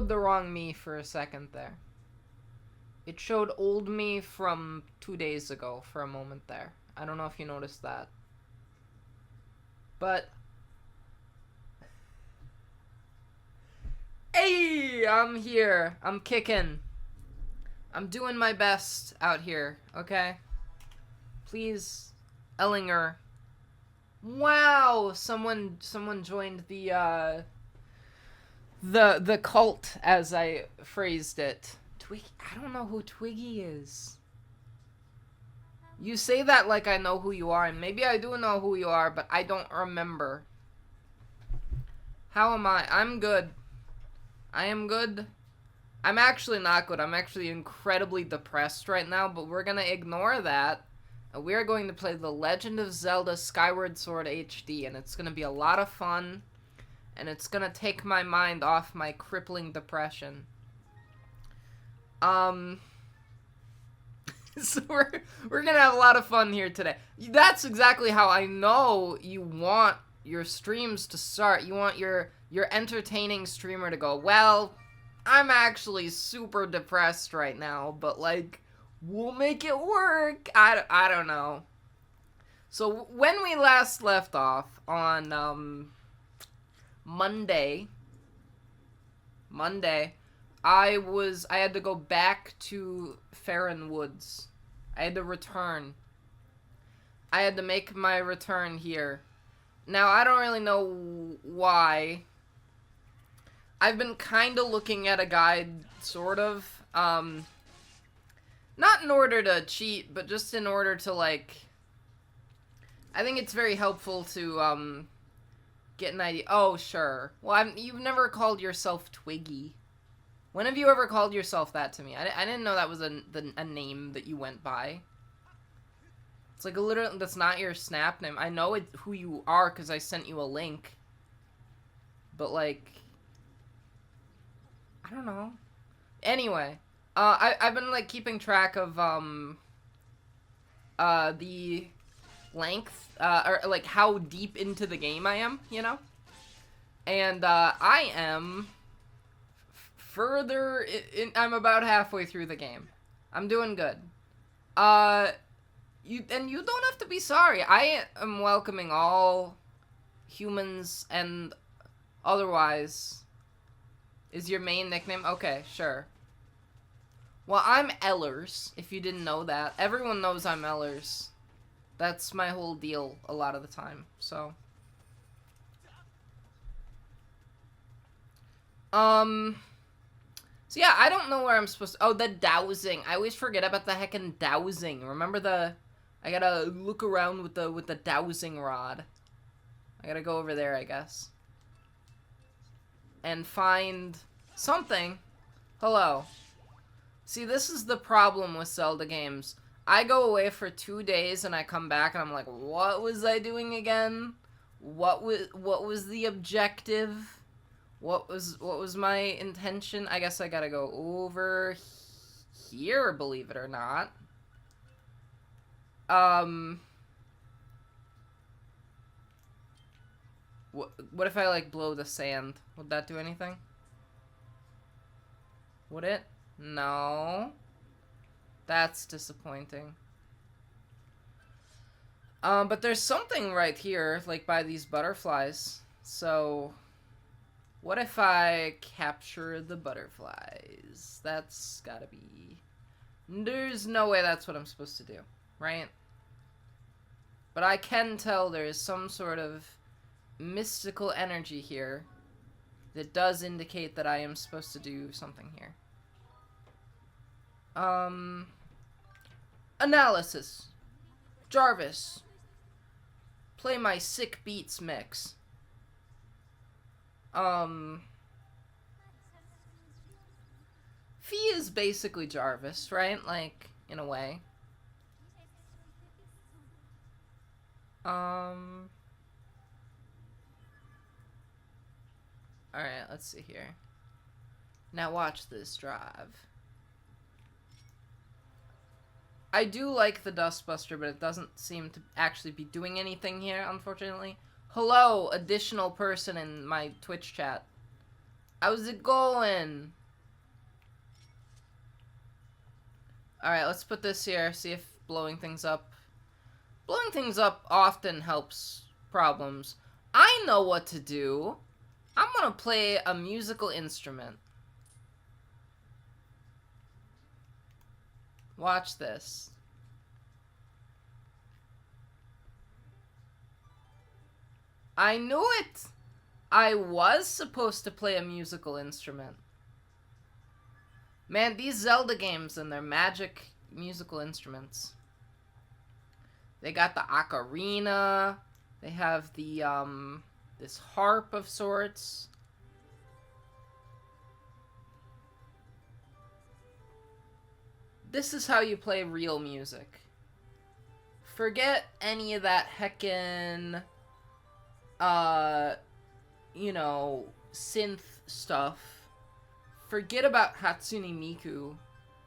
showed the wrong me for a second there. It showed old me from 2 days ago for a moment there. I don't know if you noticed that. But... Hey! I'm here. I'm kicking. I'm doing my best out here, okay? Please, Ellinger. Wow! Someone joined the cult, as I phrased it. Twiggy? I don't know who Twiggy is. You say that like I know who you are, and maybe I do know who you are, but I don't remember. How am I? I'm good. I am good. I'm actually not good. I'm actually incredibly depressed right now, but we're gonna ignore that. And we're going to play The Legend of Zelda Skyward Sword HD, and it's gonna be a lot of fun, and it's gonna take my mind off my crippling depression. So we're gonna have a lot of fun here today. That's exactly how I know you want your streams to start. You want your entertaining streamer to go, well, I'm actually super depressed right now, but like, we'll make it work. I don't know. So when we last left off on Monday, I had to go back to Farron Woods. I had to return. I had to make my return here. Now, I don't really know why. I've been kind of looking at a guide, sort of. Not in order to cheat, but just in order to, like... I think it's very helpful to, get an idea. Oh, sure. Well, you've never called yourself Twiggy. When have you ever called yourself that to me? I didn't know that was a name that you went by. It's like literally, that's not your Snap name. I know who you are because I sent you a link. But like, I don't know. Anyway, I've been like keeping track of the length or like how deep into the game I am, you know? And I am further I'm about halfway through the game. I'm doing good. You don't have to be sorry. I am welcoming all humans and otherwise. Is your main nickname? Okay, sure. Well, I'm Ellers, if you didn't know that. Everyone knows I'm Ellers. That's my whole deal a lot of the time, so. So yeah, I don't know where I'm supposed to... Oh, the dowsing. I always forget about the heckin' dowsing. Remember the... I gotta look around with the dowsing rod. I gotta go over there, I guess. And find something. Hello. See, this is the problem with Zelda games. I go away for 2 days and I come back and I'm like, what was I doing again? What was the objective? What was my intention? I guess I gotta go over here, believe it or not. What if I, like, blow the sand? Would that do anything? Would it? No. That's disappointing. But there's something right here, like, by these butterflies. So, what if I capture the butterflies? That's gotta be... There's no way that's what I'm supposed to do, right? But I can tell there is some sort of mystical energy here that does indicate that I am supposed to do something here. Analysis. Jarvis. Play my sick beats mix. Fee is basically Jarvis, right? Like, in a way. Alright, let's see here. Now watch this drive. I do like the Dustbuster, but it doesn't seem to actually be doing anything here, unfortunately. Hello, additional person in my Twitch chat. How's it going? Alright, let's put this here, see if blowing things up. Blowing things up often helps problems. I know what to do. I'm gonna play a musical instrument. Watch this. I knew it! I was supposed to play a musical instrument. Man, these Zelda games and their magic musical instruments. They got the ocarina. They have the, this harp of sorts. This is how you play real music. Forget any of that heckin', you know, synth stuff. Forget about Hatsune Miku.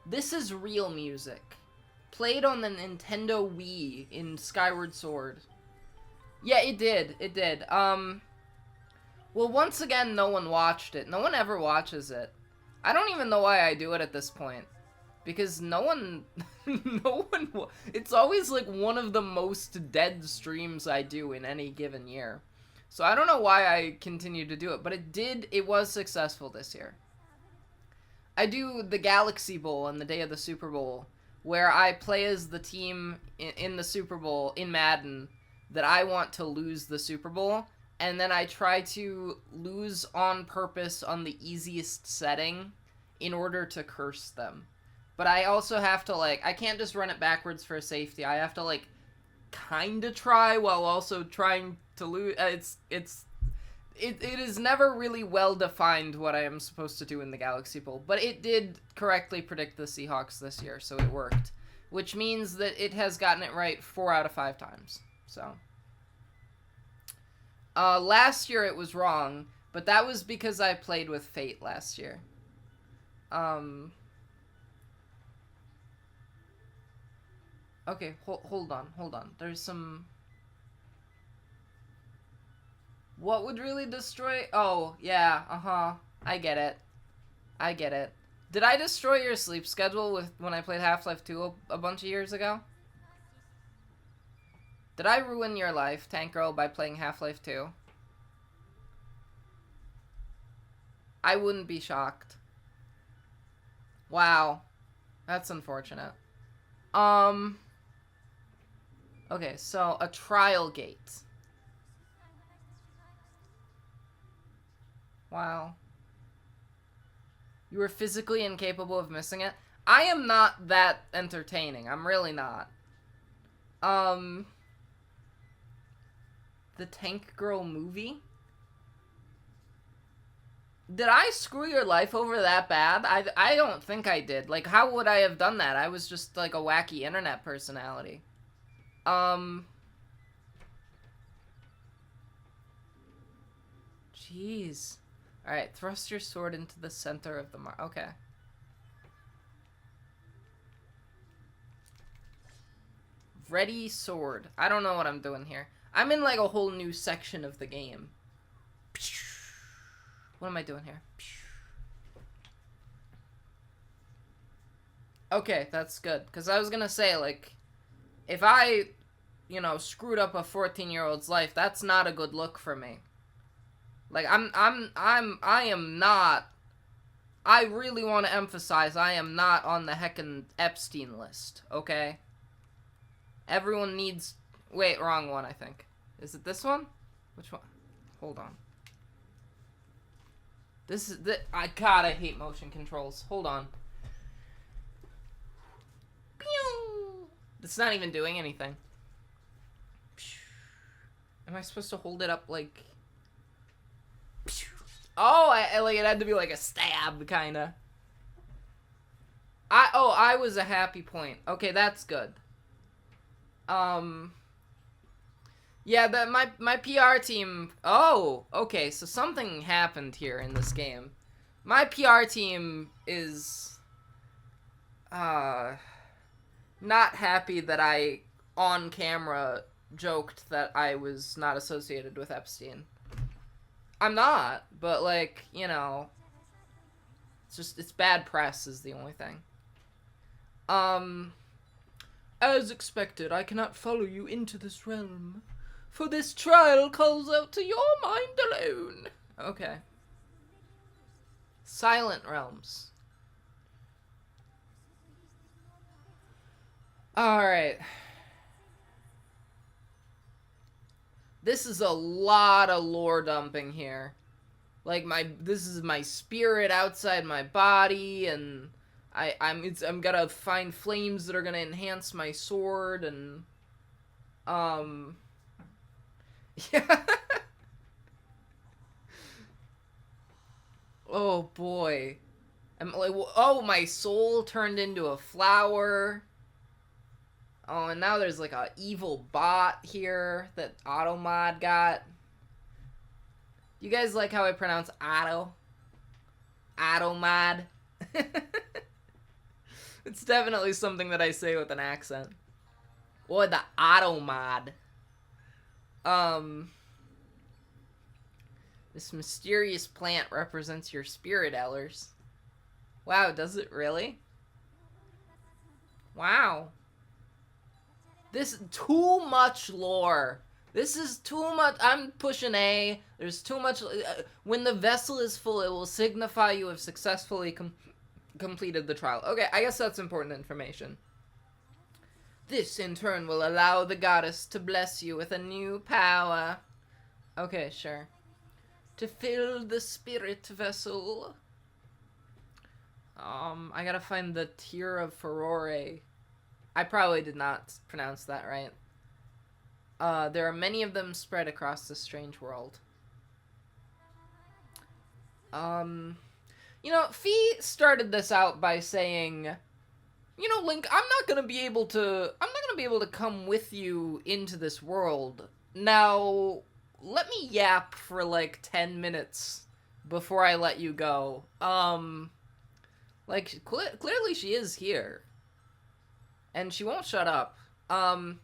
This is real music. Played on the Nintendo Wii in Skyward Sword. Yeah, it did. It did. Well, once again, no one watched it. No one ever watches it. I don't even know why I do it at this point. Because no one... It's always, like, one of the most dead streams I do in any given year. So I don't know why I continue to do it. But it was successful this year. I do the Galaxy Bowl on the day of the Super Bowl, where I play as the team in the Super Bowl, in Madden, that I want to lose the Super Bowl, and then I try to lose on purpose on the easiest setting in order to curse them. But I also have to, like, I can't just run it backwards for safety. I have to, like, kinda try while also trying to lose. It is never really well defined what I am supposed to do in the Galaxy Bowl, but it did correctly predict the Seahawks this year, so it worked. Which means that it has gotten it right 4 out of 5 times, so. Last year it was wrong, but that was because I played with Fate last year. Okay, hold on. There's some... What would really destroy... Oh, yeah, I get it. Did I destroy your sleep schedule when I played Half-Life 2 a bunch of years ago? Did I ruin your life, Tank Girl, by playing Half-Life 2? I wouldn't be shocked. Wow. That's unfortunate. Okay, so a trial gate. Wow. You were physically incapable of missing it? I am not that entertaining. I'm really not. The Tank Girl movie? Did I screw your life over that bad? I don't think I did. Like, how would I have done that? I was just, like, a wacky internet personality. Jeez. Alright, thrust your sword into the center of the mark. Okay. Ready sword. I don't know what I'm doing here. I'm in like a whole new section of the game. What am I doing here? Okay, that's good. Because I was gonna say, like, if I, you know, screwed up a 14-year-old's life, that's not a good look for me. Like, I am not, I really want to emphasize, I am not on the heckin' Epstein list, okay? Everyone needs, wait, wrong one, I think. Is it this one? Which one? Hold on. This is, God, I hate motion controls. Hold on. Pew! It's not even doing anything. Am I supposed to hold it up like... Oh, I like it had to be like a stab, kinda. I was a happy point. Okay, that's good. Yeah, my PR team. Oh, okay. So something happened here in this game. My PR team is not happy that I on camera joked that I was not associated with Epstein. I'm not, but, like, you know, It's bad press is the only thing. As expected, I cannot follow you into this realm, for this trial calls out to your mind alone. Okay. Silent realms. Alright. This is a lot of lore dumping here. Like, this is my spirit outside my body, and I'm gonna find flames that are gonna enhance my sword, and, yeah. Oh, boy. I'm like, oh, my soul turned into a flower. Oh, and now there's like a evil bot here that Automod got. You guys like how I pronounce Auto? Automod? It's definitely something that I say with an accent. Or the Automod. This mysterious plant represents your StellarEllers. Wow, does it really? Wow. This too much lore. This is too much. I'm pushing A. There's too much. When the vessel is full, it will signify you have successfully completed the trial. Okay, I guess that's important information. This, in turn, will allow the goddess to bless you with a new power. Okay, sure. To fill the spirit vessel. I gotta find the Tear of Furore. I probably did not pronounce that right. There are many of them spread across this strange world. You know, Fee started this out by saying, you know, Link, I'm not gonna be able to come with you into this world. Now, let me yap for like 10 minutes before I let you go. Like, clearly she is here. And she won't shut up. I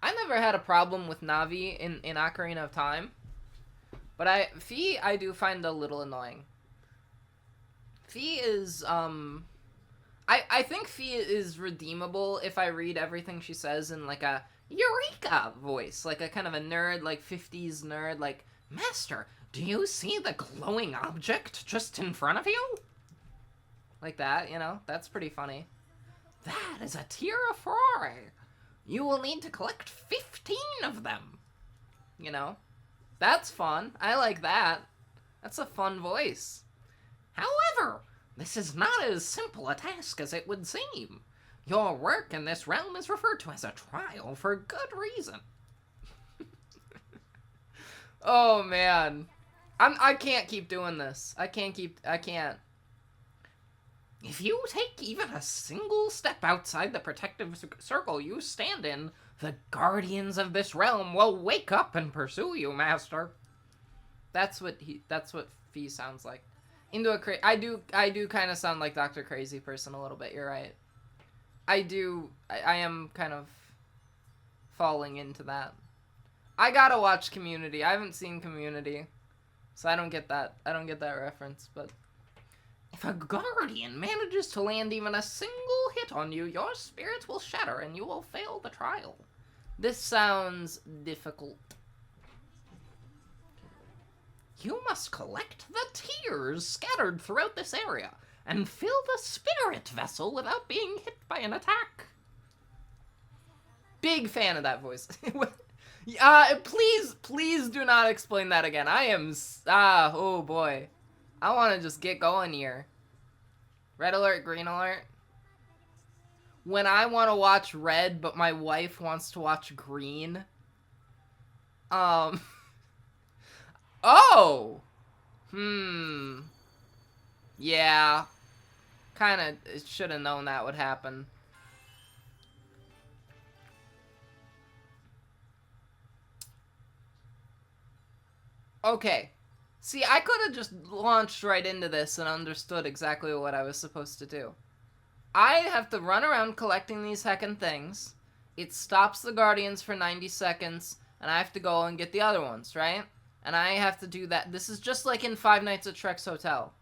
never had a problem with Navi in Ocarina of Time. But Fee, I do find a little annoying. Fee is, I think Fee is redeemable if I read everything she says in, like, a Eureka voice. Like, a kind of a nerd, like, 50s nerd, like, Master, do you see the glowing object just in front of you? Like that, you know? That's pretty funny. That is a Tear of Furore. You will need to collect 15 of them. You know? That's fun. I like that. That's a fun voice. However, this is not as simple a task as it would seem. Your work in this realm is referred to as a trial for good reason. Oh, man. I can't keep doing this. I can't. If you take even a single step outside the protective circle you stand in, the guardians of this realm will wake up and pursue you, Master. That's what Fee sounds like. I do kind of sound like Dr. Crazy Person a little bit, you're right. I am kind of falling into that. I gotta watch Community. I haven't seen Community, so I don't get that reference, but if a guardian manages to land even a single hit on you, your spirit will shatter and you will fail the trial. This sounds difficult. You must collect the tears scattered throughout this area and fill the spirit vessel without being hit by an attack. Big fan of that voice. Please do not explain that again. Oh boy. I want to just get going here. Red alert, green alert. When I want to watch red, but my wife wants to watch green. Oh. Yeah. Kinda should have known that would happen. Okay. See, I could have just launched right into this and understood exactly what I was supposed to do. I have to run around collecting these heckin' things. It stops the Guardians for 90 seconds, and I have to go and get the other ones, right? And I have to do that. This is just like in Five Nights at Shrek's Hotel.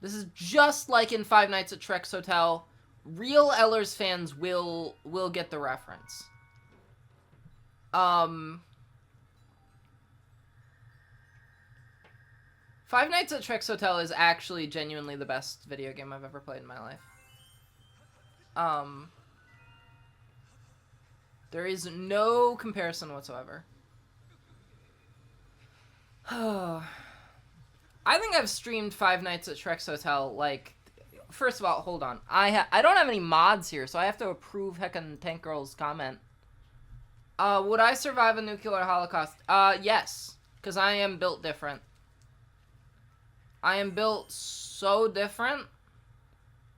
This is just like in Five Nights at Shrek's Hotel. Real Ellers fans will get the reference. Five Nights at Shrek's Hotel is actually genuinely the best video game I've ever played in my life. There is no comparison whatsoever. I think I've streamed Five Nights at Shrek's Hotel, like, first of all, hold on. I don't have any mods here, so I have to approve Heckin' Tank Girl's comment. Would I survive a nuclear holocaust? Yes, because I am built different. I am built so different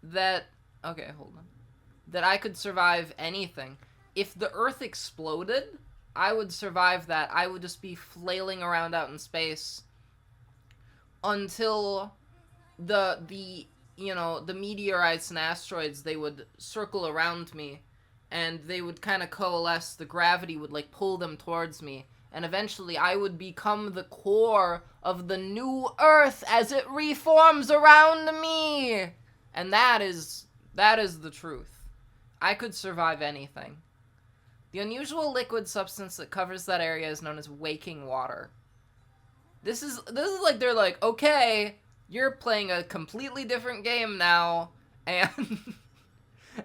that, okay, hold on, that I could survive anything. If the Earth exploded, I would survive that. I would just be flailing around out in space until the you know, the meteorites and asteroids, they would circle around me, and they would kind of coalesce. The gravity would, like, pull them towards me, and eventually I would become the core of the new Earth as it reforms around me. And that is the truth. I could survive anything. The unusual liquid substance that covers that area is known as waking water. This is like, they're like, okay, you're playing a completely different game now, and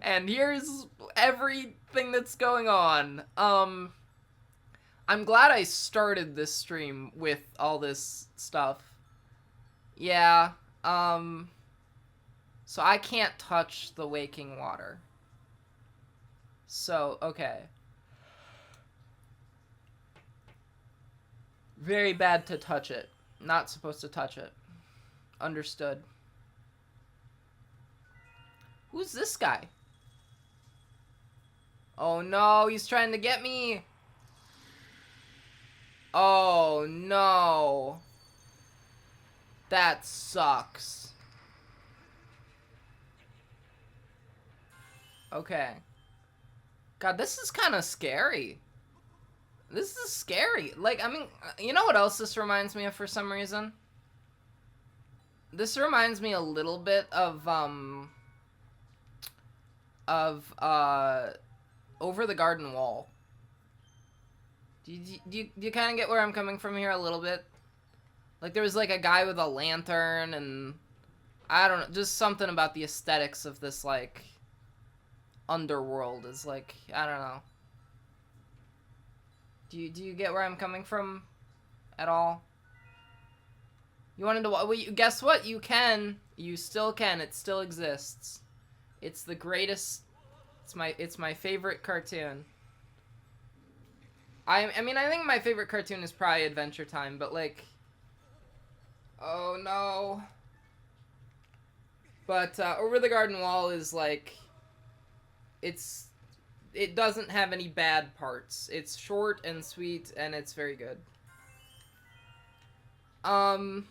and here's everything that's going on. I'm glad I started this stream with all this stuff. Yeah, so I can't touch the waking water. So, okay. Very bad to touch it. Not supposed to touch it. Understood. Who's this guy? Oh no, he's trying to get me. Oh no. That sucks. Okay. God, this is kind of scary. This is scary. Like, I mean, you know what else this reminds me of for some reason? This reminds me a little bit of Over the Garden Wall. Do you kind of get where I'm coming from here a little bit? Like, there was, like, a guy with a lantern, and I don't know, just something about the aesthetics of this, like, underworld is, like, I don't know. Do you get where I'm coming from at all? You wanted to, well, guess what? You can. You still can. It still exists. It's the greatest. It's my favorite cartoon. I mean, I think my favorite cartoon is probably Adventure Time, but, like, oh no. But Over the Garden Wall is, like, it doesn't have any bad parts. It's short and sweet, and it's very good. And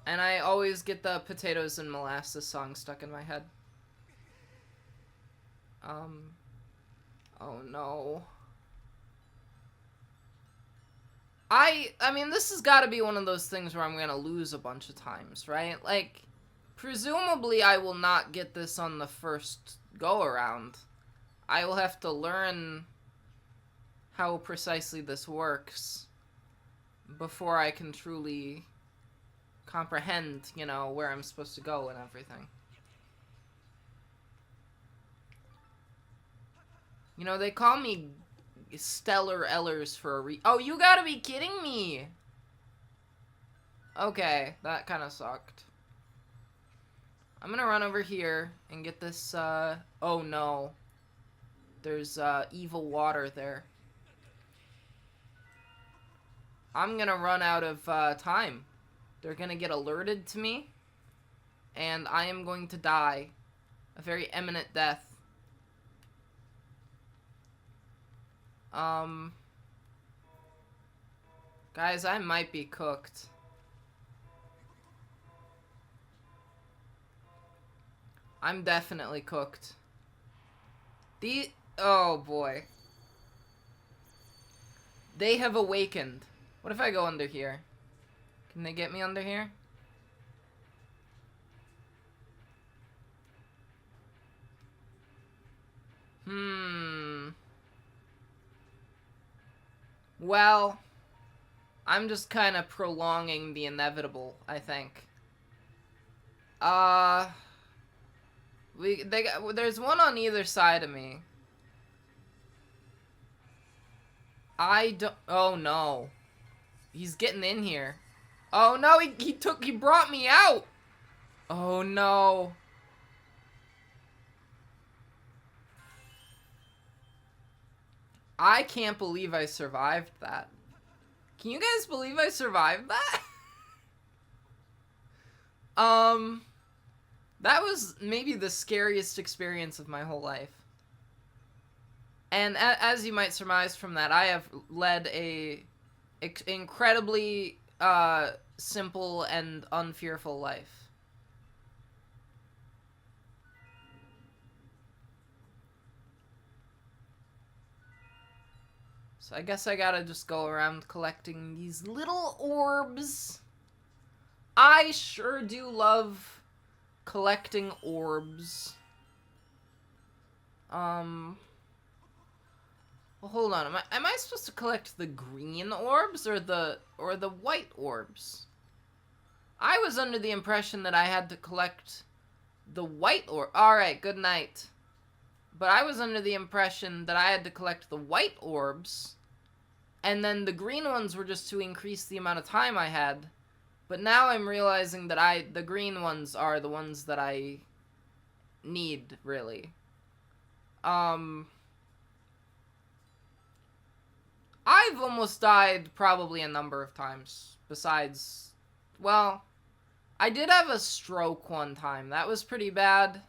I always get the potatoes and molasses song stuck in my head. Oh no. I mean, this has got to be one of those things where I'm going to lose a bunch of times, right? Like, presumably I will not get this on the first go-around. I will have to learn how precisely this works before I can truly comprehend, you know, where I'm supposed to go and everything. You know, they call me StellarEllers for a oh, you gotta be kidding me! Okay, that kind of sucked. I'm gonna run over here and get this, oh no. There's, evil water there. I'm gonna run out of, time. They're gonna get alerted to me, and I am going to die. A very imminent death. Guys, I might be cooked. I'm definitely cooked. Oh boy. They have awakened. What if I go under here? Can they get me under here? Well, I'm just kind of prolonging the inevitable, I think. There's one on either side of me. Oh no. He's getting in here. Oh no, he brought me out! Oh no. I can't believe I survived that. Can you guys believe I survived that? That was maybe the scariest experience of my whole life. And as you might surmise from that, I have led a incredibly simple and unfearful life. So I guess I gotta just go around collecting these little orbs. I sure do love collecting orbs. Well, hold on. Am I supposed to collect the green orbs or the white orbs? I was under the impression that I had to collect the white orb. All right, good night. But I was under the impression that I had to collect the white orbs, and then the green ones were just to increase the amount of time I had. But now I'm realizing that the green ones are the ones that I need, really. I've almost died probably a number of times. Besides, well, I did have a stroke one time. That was pretty bad.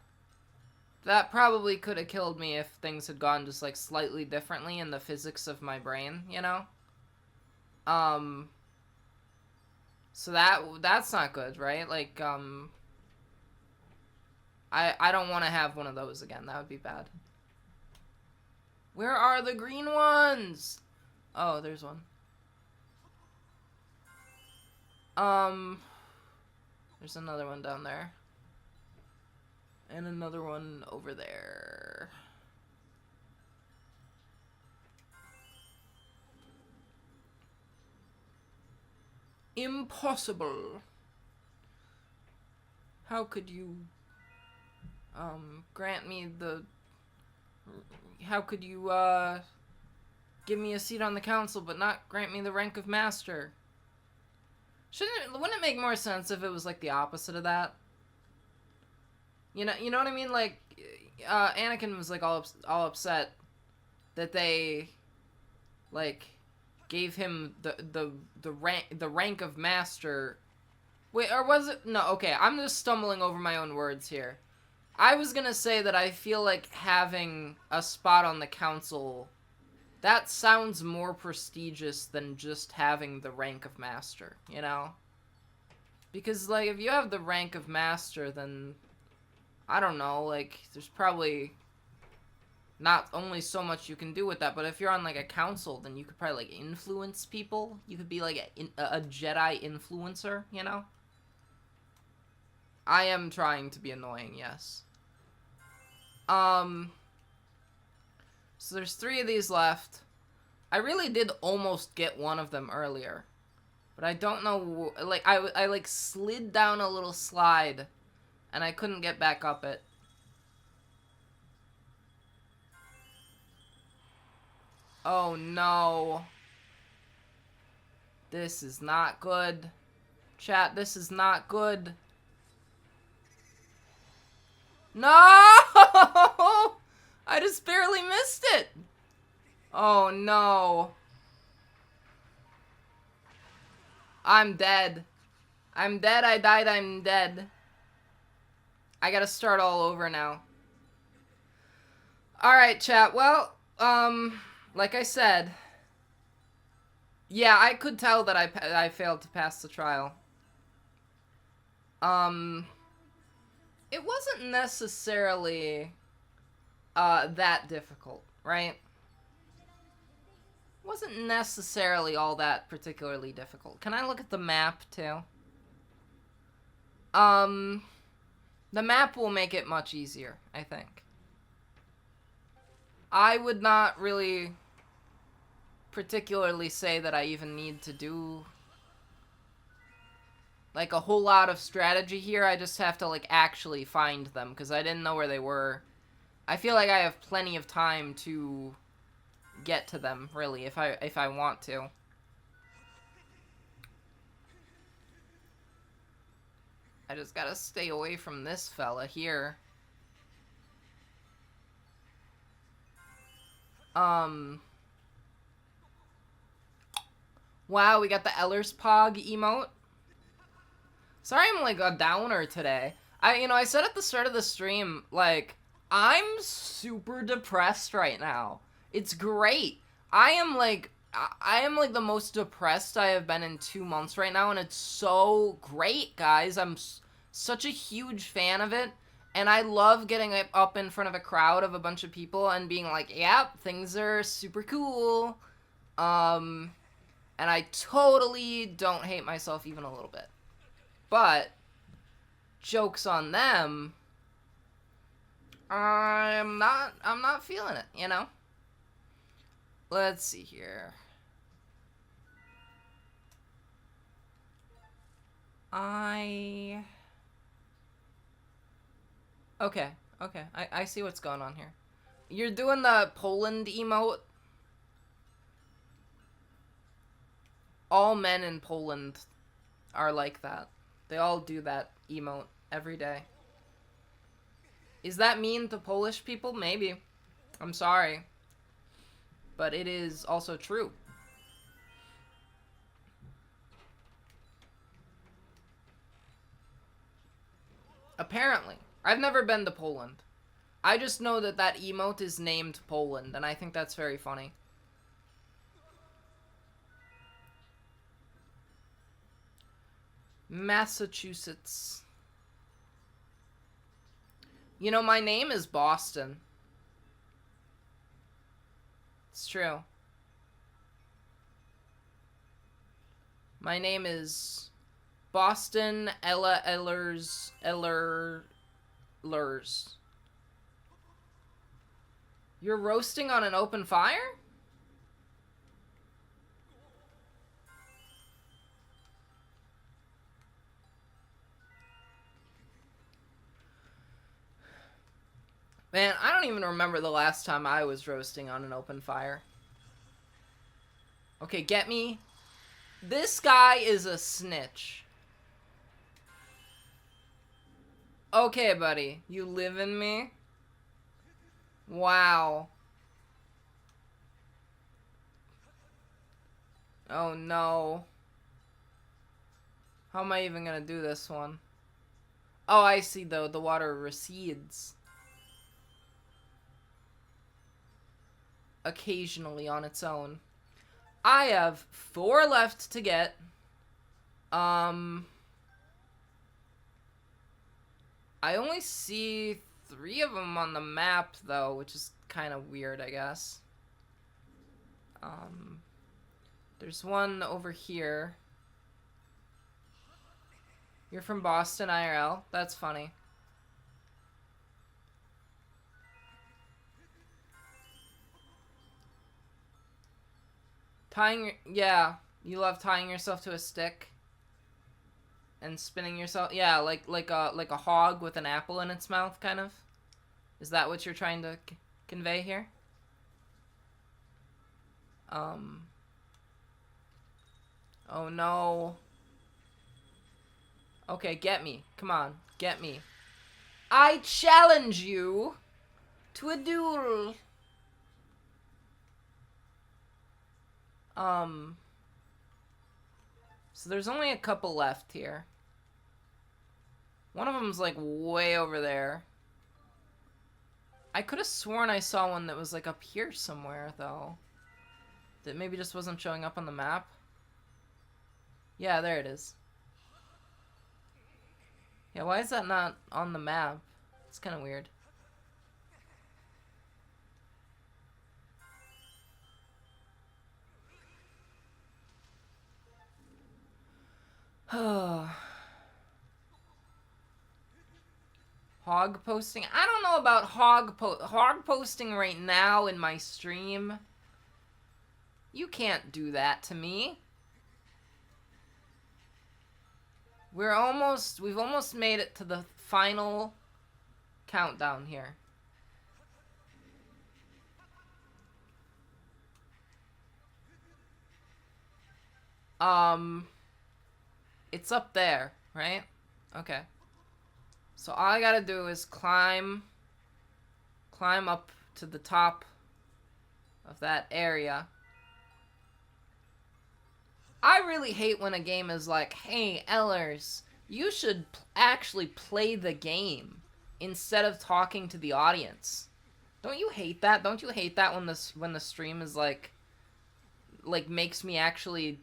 That probably could have killed me if things had gone just, like, slightly differently in the physics of my brain, you know? So that's not good, right? Like, I don't want to have one of those again. That would be bad. Where are the green ones? Oh, there's one. There's another one down there. And another one over there. Impossible. How could you, grant me the... How could you, give me a seat on the council but not grant me the rank of master? Wouldn't it make more sense if it was, like, the opposite of that? You know what I mean? Like, Anakin was, like, all upset that they, like, gave him the rank of master. Wait, or was it? No, okay, I'm just stumbling over my own words here. I was gonna say that I feel like having a spot on the council, that sounds more prestigious than just having the rank of master, you know? Because, like, if you have the rank of master, then, I don't know, like, there's probably not only so much you can do with that, but if you're on, like, a council, then you could probably, like, influence people. You could be, like, a Jedi influencer, you know? I am trying to be annoying, yes. So there's 3 of these left. I really did almost get one of them earlier. But I don't know, like, I like, slid down a little slide, and I couldn't get back up it. Oh, no. This is not good. Chat, this is not good. No! I just barely missed it. Oh, no. I'm dead. I'm dead, I died, I'm dead. I gotta start all over now. Alright, chat, well, like I said, yeah, I could tell that I failed to pass the trial. It wasn't necessarily, that difficult, right? Wasn't necessarily all that particularly difficult. Can I look at the map, too? The map will make it much easier, I think. I would not really particularly say that I even need to do like a whole lot of strategy here. I just have to like actually find them because I didn't know where they were. I feel like I have plenty of time to get to them, really, if I want to. I just gotta stay away from this fella here. Wow, we got the Ellers Pog emote. Sorry I'm, like, a downer today. I said at the start of the stream, like, I'm super depressed right now. It's great. I am, like, the most depressed I have been in 2 months right now, and it's so great, guys. I'm such a huge fan of it, and I love getting up in front of a crowd of a bunch of people and being like, yep, things are super cool. And I totally don't hate myself even a little bit. But, joke's on them, I'm not feeling it, you know? Let's see here. Okay, I see what's going on here. You're doing the Poland emote? All men in Poland are like that. They all do that emote every day. Is that mean to Polish people? Maybe. I'm sorry. But it is also true. Apparently. I've never been to Poland. I just know that that emote is named Poland, and I think that's very funny. Massachusetts. You know, my name is Boston. It's true. My name is Boston StellarEllers. You're roasting on an open fire? Man, I don't even remember the last time I was roasting on an open fire. Okay, get me. This guy is a snitch. Okay, buddy. You live in me? Wow. Oh, no. How am I even gonna do this one? Oh, I see, though. The water recedes. Occasionally on its own. I have 4 left to get. I only see 3 of them on the map, though, which is kind of weird, I guess. There's one over here. You're from Boston, IRL? That's funny. Yeah, you love tying yourself to a stick and spinning yourself. Yeah, like a hog with an apple in its mouth, kind of. Is that what you're trying to convey here? Oh no. Okay, get me. Come on, get me. I challenge you to a duel. So there's only a couple left here. One of them's like way over there. I could have sworn I saw one that was like up here somewhere, though. That maybe just wasn't showing up on the map. Yeah, there it is. Yeah, why is that not on the map? It's kind of weird. Hog posting? I don't know about hog posting right now in my stream. You can't do that to me. We've almost made it to the final countdown here. It's up there, right? Okay. So all I gotta do is climb up to the top of that area. I really hate when a game is like, hey, Ellers, you should actually play the game instead of talking to the audience. Don't you hate that? Don't you hate that when the stream is like makes me actually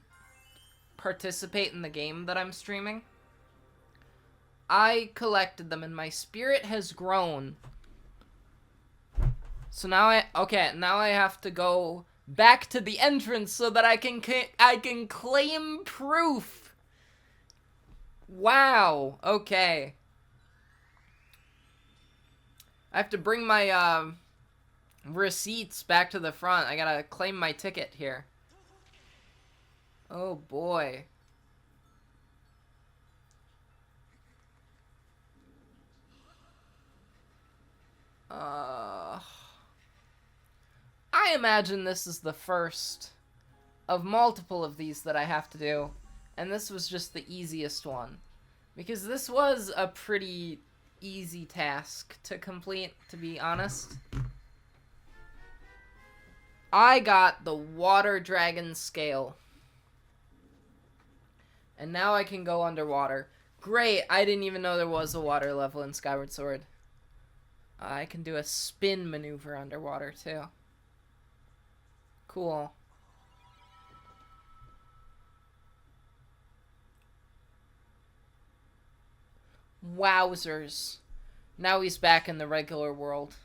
participate in the game that I'm streaming? I collected them and my spirit has grown. So now I have to go back to the entrance so that I can claim proof. Wow. Okay. I have to bring my receipts back to the front. I gotta claim my ticket here. Oh boy. I imagine this is the first of multiple of these that I have to do, and this was just the easiest one. Because this was a pretty easy task to complete, to be honest. I got the water dragon scale. And now I can go underwater. Great, I didn't even know there was a water level in Skyward Sword. I can do a spin maneuver underwater, too. Cool. Wowzers. Now he's back in the regular world.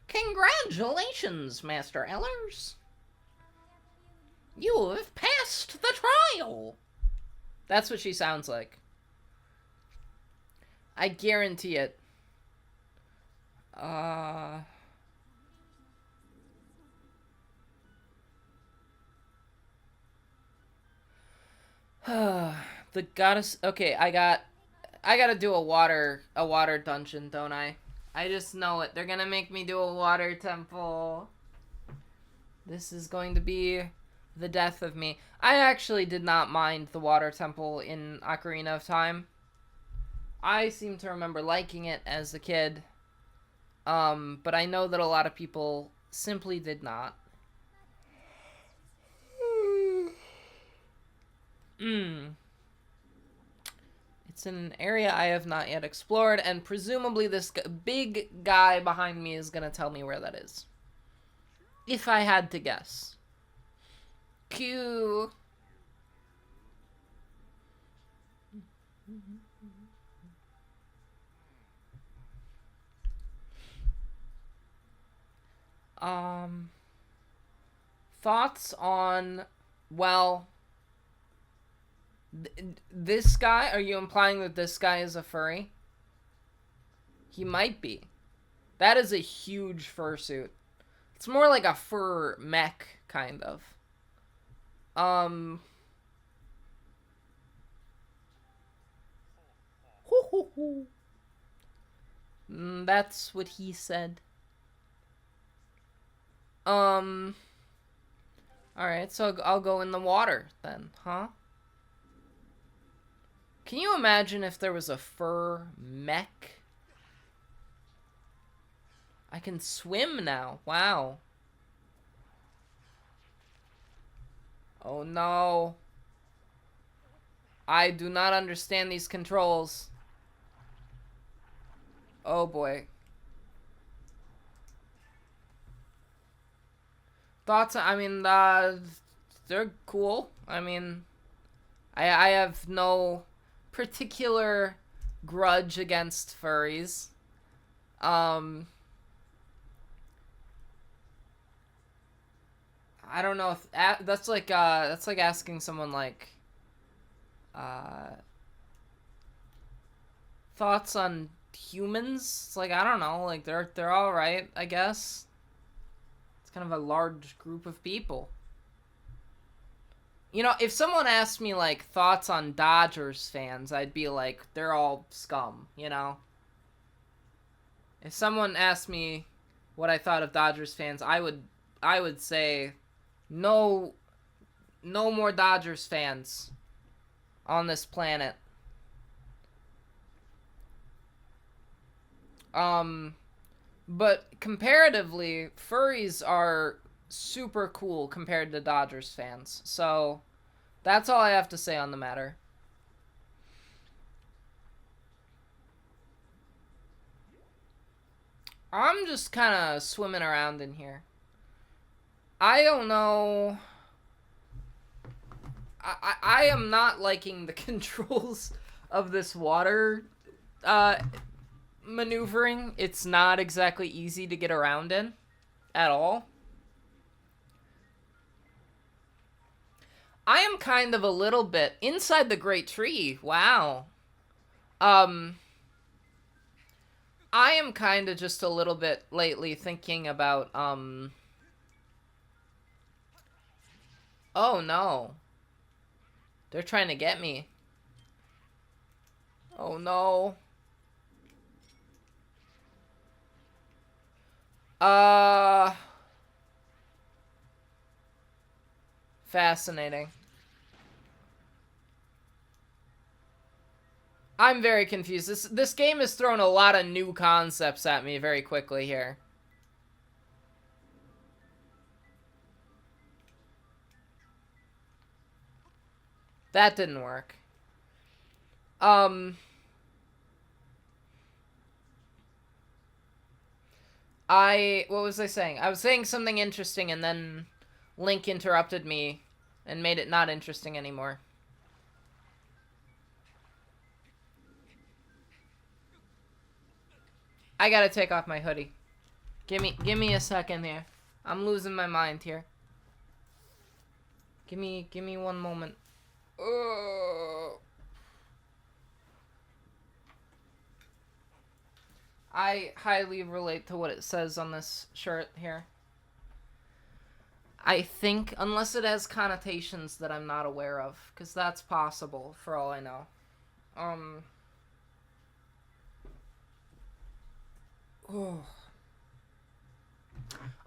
Congratulations, Master Ellers. You have passed the trial. That's what she sounds like. I guarantee it. The goddess. Okay, I gotta do a water dungeon, don't I? I just know it. They're gonna make me do a water temple. This is going to be the death of me. I actually did not mind the water temple in Ocarina of Time. I seem to remember liking it as a kid. But I know that a lot of people simply did not. It's in an area I have not yet explored, and presumably this big guy behind me is gonna tell me where that is. If I had to guess. Q. Thoughts on, well, this guy? Are you implying that this guy is a furry? He might be. That is a huge fursuit. It's more like a fur mech, kind of. That's what he said. Alright, so I'll go in the water then, huh? Can you imagine if there was a fur mech? I can swim now. Wow. Oh no. I do not understand these controls. Oh boy. Thoughts? I mean, they're cool. I mean, I have no particular grudge against furries. I don't know if that's like asking someone like uh thoughts on humans. It's like, I don't know, like they're all right, I guess. It's kind of a large group of people. You know, if someone asked me like thoughts on Dodgers fans, I'd be like, they're all scum, you know? If someone asked me what I thought of Dodgers fans, I would say no more Dodgers fans on this planet. But comparatively, furries are super cool compared to Dodgers fans. So, that's all I have to say on the matter. I'm just kind of swimming around in here. I don't know. I am not liking the controls of this water maneuvering. It's not exactly easy to get around in at all. I am kind of a little bit inside the great tree. Wow. I am kind of just a little bit lately thinking about oh no. They're trying to get me. Oh no. Fascinating. I'm very confused. This game has thrown a lot of new concepts at me very quickly here. That didn't work. What was I saying? I was saying something interesting and then Link interrupted me and made it not interesting anymore. I gotta take off my hoodie. Give me a second here. I'm losing my mind here. Give me one moment. I highly relate to what it says on this shirt here. I think, unless it has connotations that I'm not aware of, because that's possible, for all I know.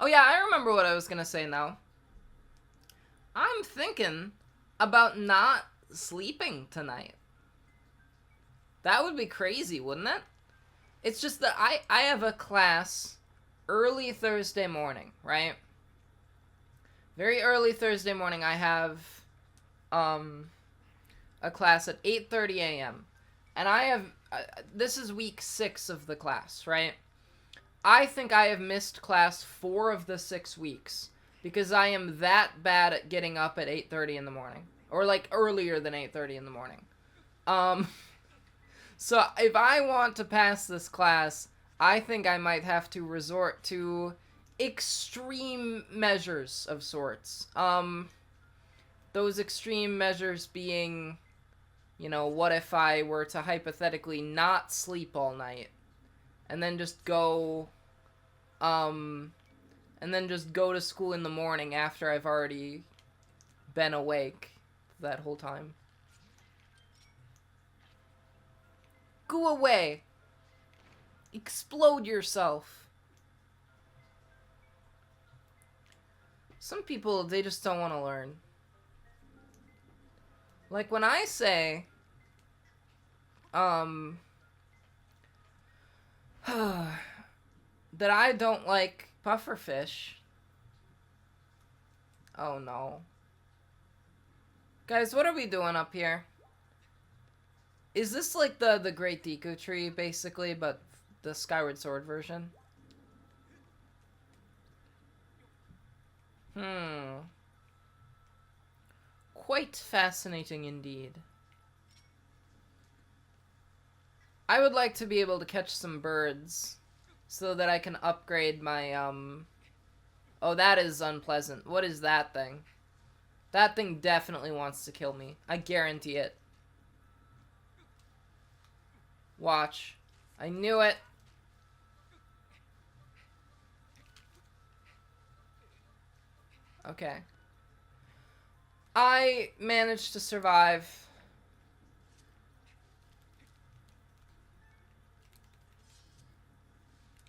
Oh yeah, I remember what I was gonna say now. I'm thinking about not sleeping tonight. That would be crazy, wouldn't it? It's just that I have a class early Thursday morning, right? Very early Thursday morning, I have a class at 8:30 a.m. And I have this is week 6 of the class, right? I think I have missed class 4 of the 6 weeks because I am that bad at getting up at 8:30 in the morning, or like earlier than 8:30 in the morning. So if I want to pass this class, I think I might have to resort to extreme measures of sorts. Those extreme measures being, you know, what if I were to hypothetically not sleep all night and then just go to school in the morning after I've already been awake that whole time. Go away. Explode yourself. Some people, they just don't want to learn. Like when I say, that I don't like pufferfish. Oh no. Guys, what are we doing up here? Is this like the Great Deku Tree, basically, but the Skyward Sword version? Quite fascinating indeed. I would like to be able to catch some birds so that I can upgrade my, Oh, that is unpleasant. What is that thing? That thing definitely wants to kill me. I guarantee it. Watch. I knew it. Okay. I managed to survive.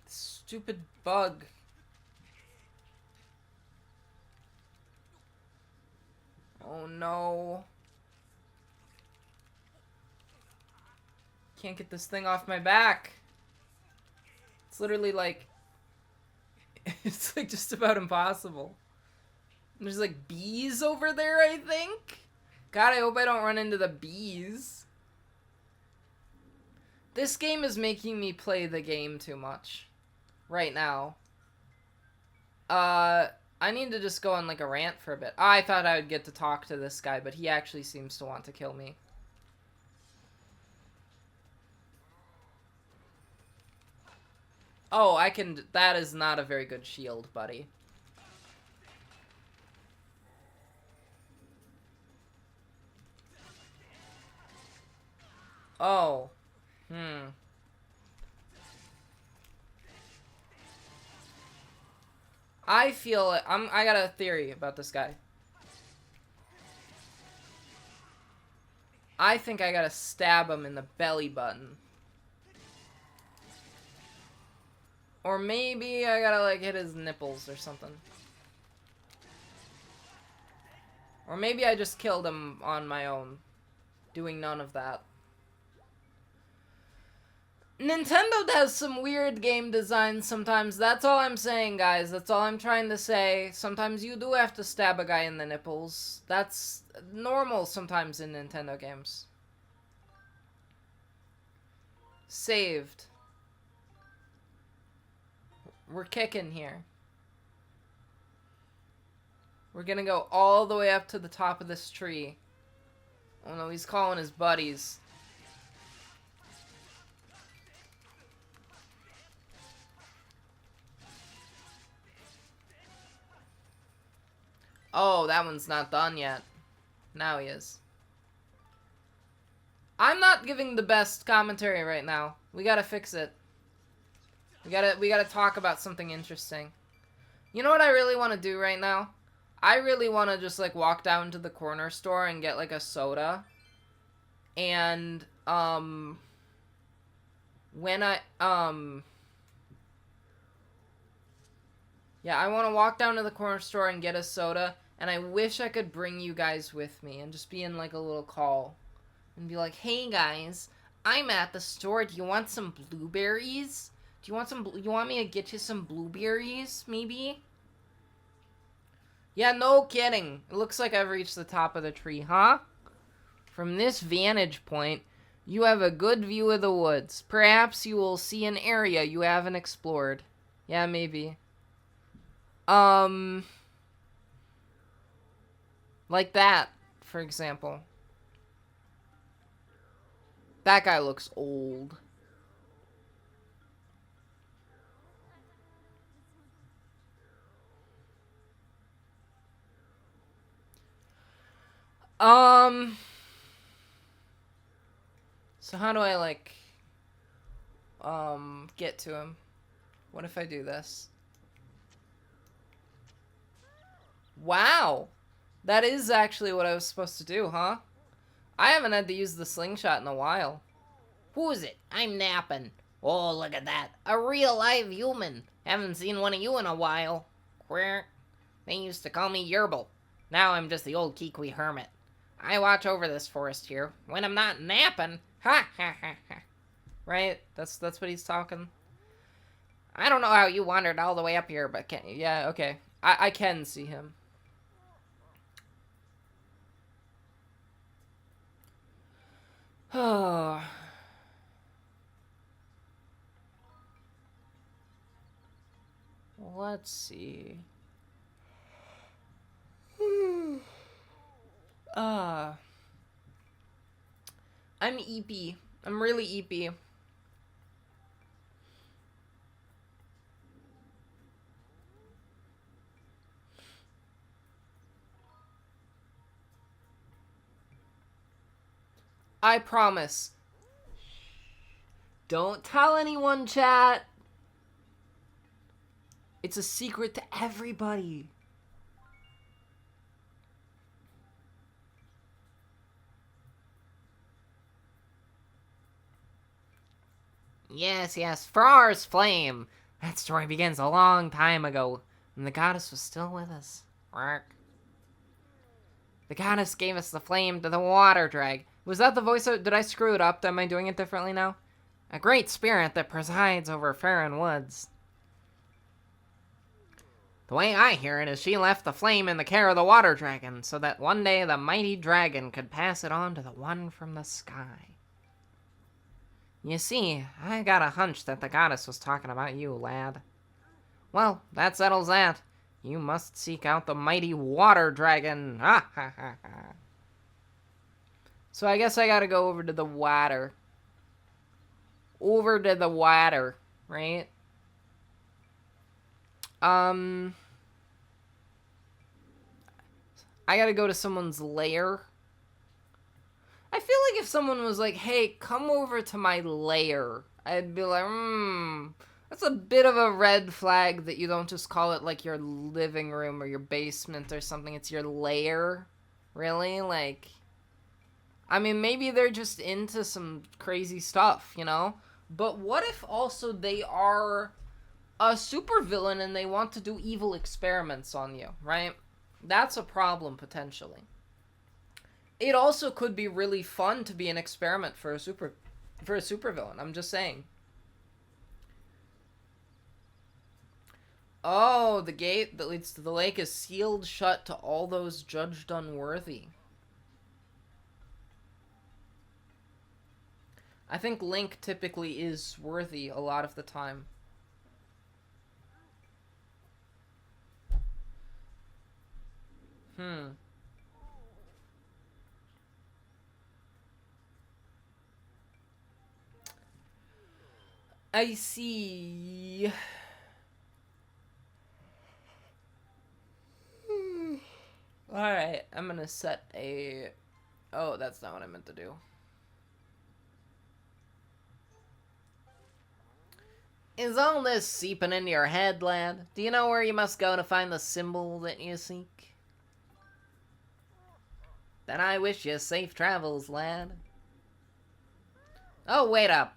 Stupid bug. Oh no. Can't get this thing off my back. It's literally like... It's like just about impossible. And there's like bees over there, I think? God, I hope I don't run into the bees. This game is making me play the game too much. Right now. I need to just go on like a rant for a bit. I thought I would get to talk to this guy, but he actually seems to want to kill me. Oh, I can... That is not a very good shield, buddy. Oh. I feel it. I got a theory about this guy. I think I gotta stab him in the belly button. Or maybe I gotta, like, hit his nipples or something. Or maybe I just killed him on my own, doing none of that. Nintendo does some weird game design sometimes. That's all I'm saying, guys. That's all I'm trying to say. Sometimes you do have to stab a guy in the nipples. That's normal sometimes in Nintendo games. Saved. We're kicking here. We're gonna go all the way up to the top of this tree. Oh no, he's calling his buddies. Oh, that one's not done yet. Now he is. I'm not giving the best commentary right now. We gotta fix it. We gotta talk about something interesting. You know what I really want to do right now? I really want to just, like, walk down to the corner store and get, like, a soda. And, when I, yeah, I want to walk down to the corner store and get a soda. And I wish I could bring you guys with me and just be in, like, a little call. And be like, hey, guys, I'm at the store. Do you want some blueberries? Do you want me to get you some blueberries, maybe? Yeah, no kidding. It looks like I've reached the top of the tree, huh? From this vantage point, you have a good view of the woods. Perhaps you will see an area you haven't explored. Yeah, maybe. Like that, for example. That guy looks old. So how do I, like, get to him? What if I do this? Wow! That is actually what I was supposed to do, huh? I haven't had to use the slingshot in a while. Who is it? I'm napping. Oh, look at that. A real live human. Haven't seen one of you in a while. Queer. They used to call me Yerbil. Now I'm just the old Kiwi hermit. I watch over this forest here. When I'm not napping, ha ha ha ha. Right? That's what he's talking. I don't know how you wandered all the way up here, but Yeah, okay. I can see him. Oh. Let's see. I'm eepy. I'm really eepy. I promise. Don't tell anyone, chat. It's a secret to everybody. Yes, yes, Far's flame. That story begins a long time ago, and the goddess was still with us. The goddess gave us the flame to the water drag. Was that the voice? Did I screw it up? Am I doing it differently now? A great spirit that presides over Farron Woods. The way I hear it is she left the flame in the care of the water dragon, so that one day the mighty dragon could pass it on to the one from the sky. You see, I got a hunch that the goddess was talking about you, lad. Well, that settles that. You must seek out the mighty water dragon. Ha ha ha ha. So I guess I gotta go over to the water. Over to the water, right? I gotta go to someone's lair. I feel like if someone was like, hey, come over to my lair, I'd be like, that's a bit of a red flag that you don't just call it like your living room or your basement or something. It's your lair. Really? Like, I mean, maybe they're just into some crazy stuff, you know? But what if also they are a supervillain and they want to do evil experiments on you, right? That's a problem, potentially. It also could be really fun to be an experiment for a supervillain. I'm just saying. Oh, the gate that leads to the lake is sealed shut to all those judged unworthy. I think Link typically is worthy a lot of the time. I see. Alright, I'm gonna set a... Oh, that's not what I meant to do. Is all this seeping into your head, lad? Do you know where you must go to find the symbol that you seek? Then I wish you safe travels, lad. Oh, wait up.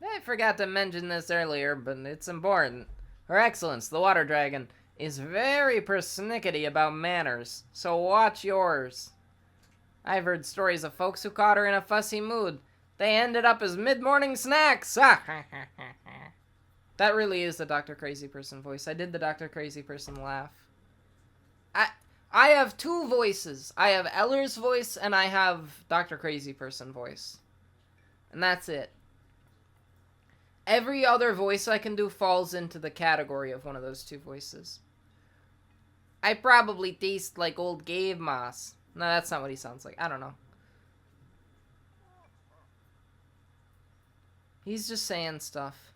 I forgot to mention this earlier, but it's important. Her Excellence, the Water Dragon, is very persnickety about manners, so watch yours. I've heard stories of folks who caught her in a fussy mood. They ended up as mid-morning snacks. That really is the Dr. Crazy Person voice. I did the Dr. Crazy Person laugh. I have two voices. I have Eller's voice and I have Dr. Crazy Person voice. And that's it. Every other voice I can do falls into the category of one of those two voices. I probably taste like old Gabe Moss. No, that's not what he sounds like. I don't know. He's just saying stuff.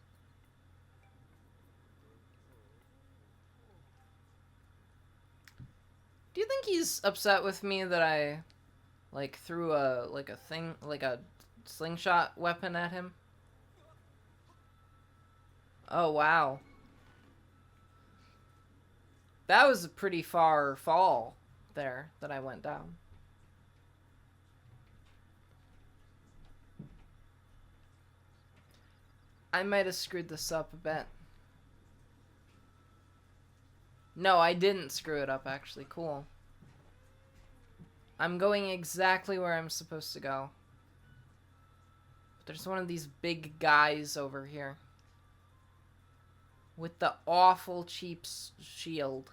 Do you think he's upset with me that I, like, threw a slingshot weapon at him? Oh, wow. That was a pretty far fall there that I went down. I might have screwed this up a bit. No, I didn't screw it up, actually. Cool. I'm going exactly where I'm supposed to go. But there's one of these big guys over here. With the awful cheap shield.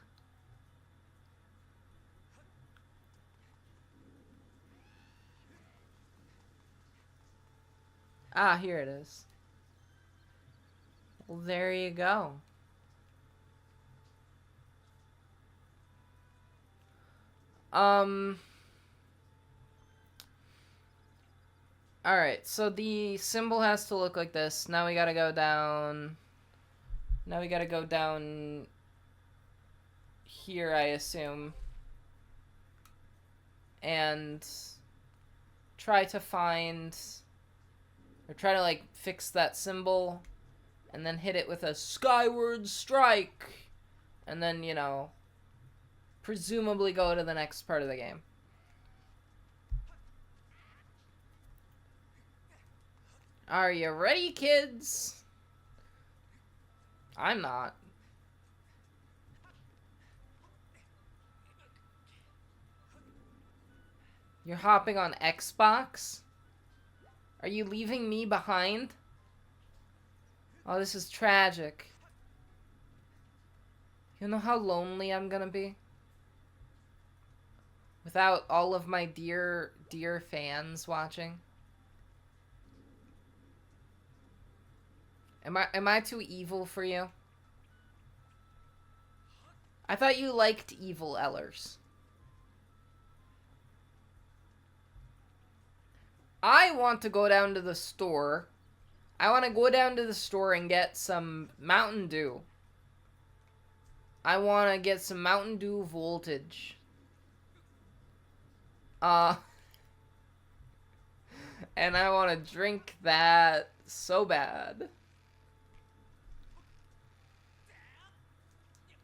Ah, here it is. Well, there you go. Alright, so the symbol has to look like this. Now we gotta go down... Now we gotta go down... here, I assume. and try to find, or try to like fix that symbol, and then hit it with a Skyward strike, and then, you know, presumably go to the next part of the game. Are you ready, kids? I'm not. You're hopping on Xbox? Are you leaving me behind? Oh, this is tragic. You know how lonely I'm gonna be? Without all of my dear fans watching? Am I too evil for you? I thought you liked evil Ellers. I want to go down to the store. I want to go down to the store and get some Mountain Dew. I want to get some Mountain Dew Voltage. And I want to drink that so bad.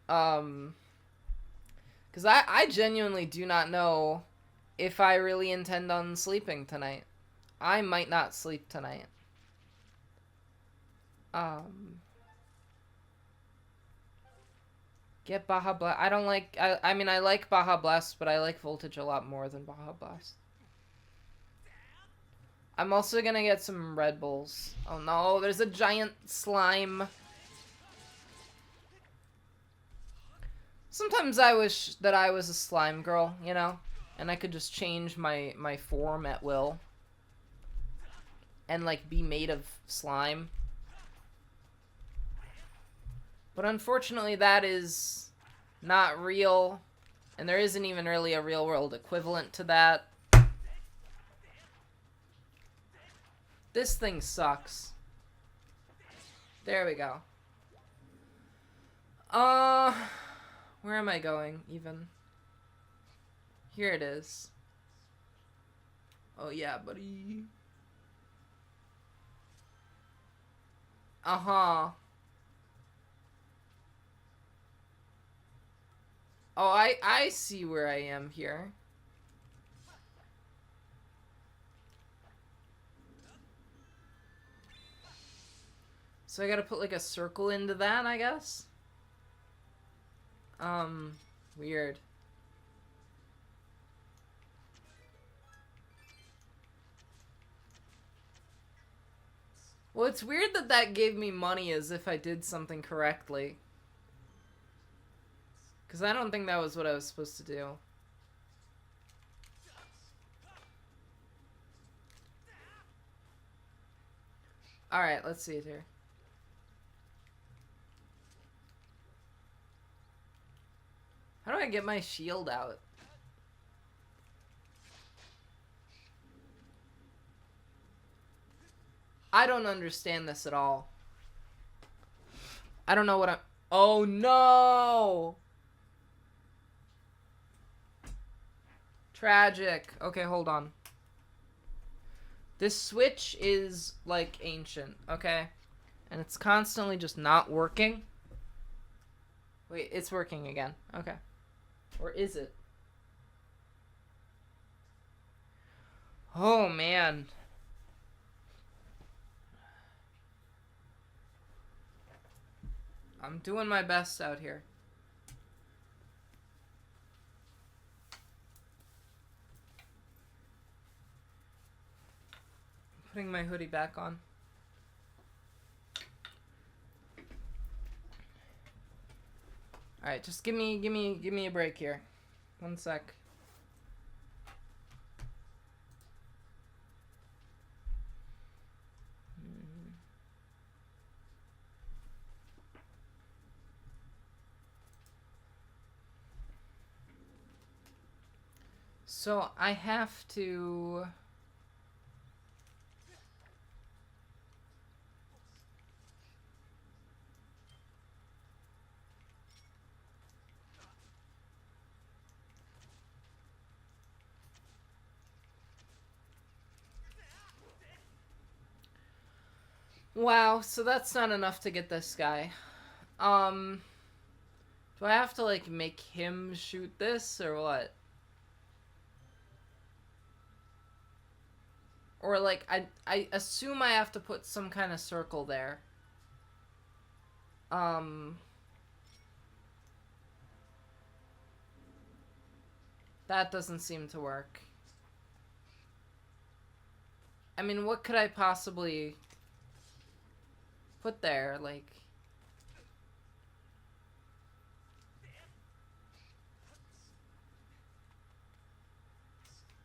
Because I genuinely do not know if I really intend on sleeping tonight. I might not sleep tonight. Get Baja Blast. I don't like, I mean, I like Baja Blast, but I like Voltage a lot more than Baja Blast. I'm also gonna get some Red Bulls. Oh no, there's a giant slime. Sometimes I wish that I was a slime girl, you know? And I could just change my form at will. And, like, be made of slime. But unfortunately, that is not real. And there isn't even really a real-world equivalent to that. This thing sucks. There we go. Where am I going, even? Here it is. Oh, yeah, buddy. Uh-huh. Oh, I see where I am here. So I gotta put, like, a circle into that, I guess? Weird. Well, it's weird that that gave me money as if I did something correctly. Because I don't think that was what I was supposed to do. Alright, let's see it here. How do I get my shield out? I don't understand this at all. I don't know what I'm... Oh, no! Tragic. Okay, hold on. This switch is, like, ancient, okay? And it's constantly just not working. Wait, it's working again. Okay. Or is it? Oh, man. I'm doing my best out here. Putting my hoodie back on. Alright, just give me a break here. 1 sec. So I have to... Wow, so that's not enough to get this guy. Um, do I have to, like, make him shoot this, or what? Or, like, I assume I have to put some kind of circle there. That doesn't seem to work. I mean, what could I possibly put there? Like...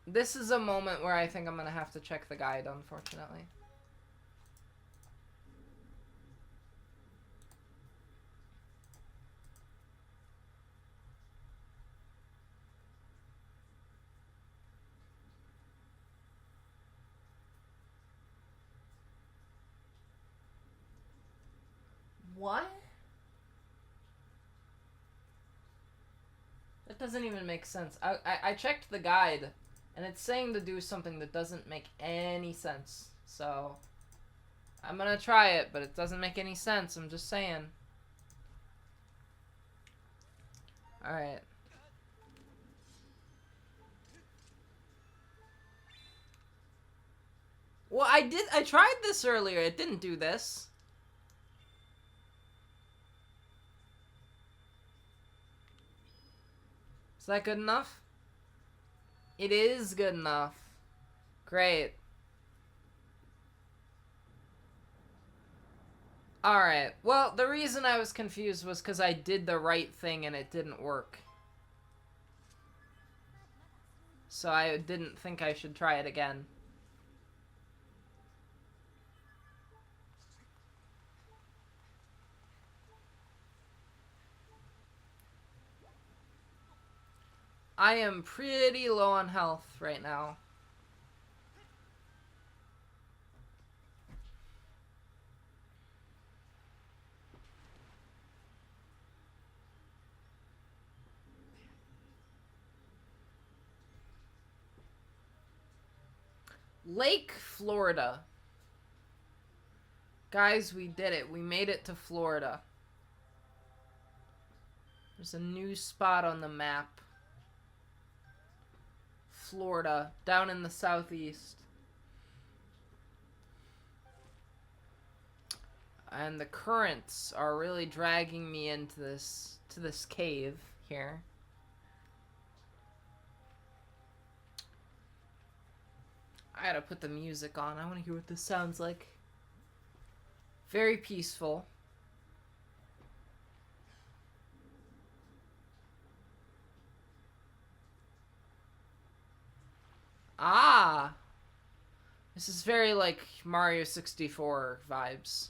This is a moment where I think I'm gonna have to check the guide, unfortunately. What? That doesn't even make sense. I checked the guide, and it's saying to do something that doesn't make any sense. So, I'm gonna try it, but it doesn't make any sense. I'm just saying. Alright. Well, I tried this earlier. It didn't do this. Is that good enough? It is good enough. Great. Alright. Well, the reason I was confused was because I did the right thing and it didn't work. So I didn't think I should try it again. I am pretty low on health right now. Lake Florida. Guys, we did it. We made it to Florida. There's a new spot on the map. Florida, down in the southeast. And the currents are really dragging me into this cave here. I gotta put the music on. I want to hear what this sounds like. Very peaceful. Ah! This is very like Mario 64 vibes.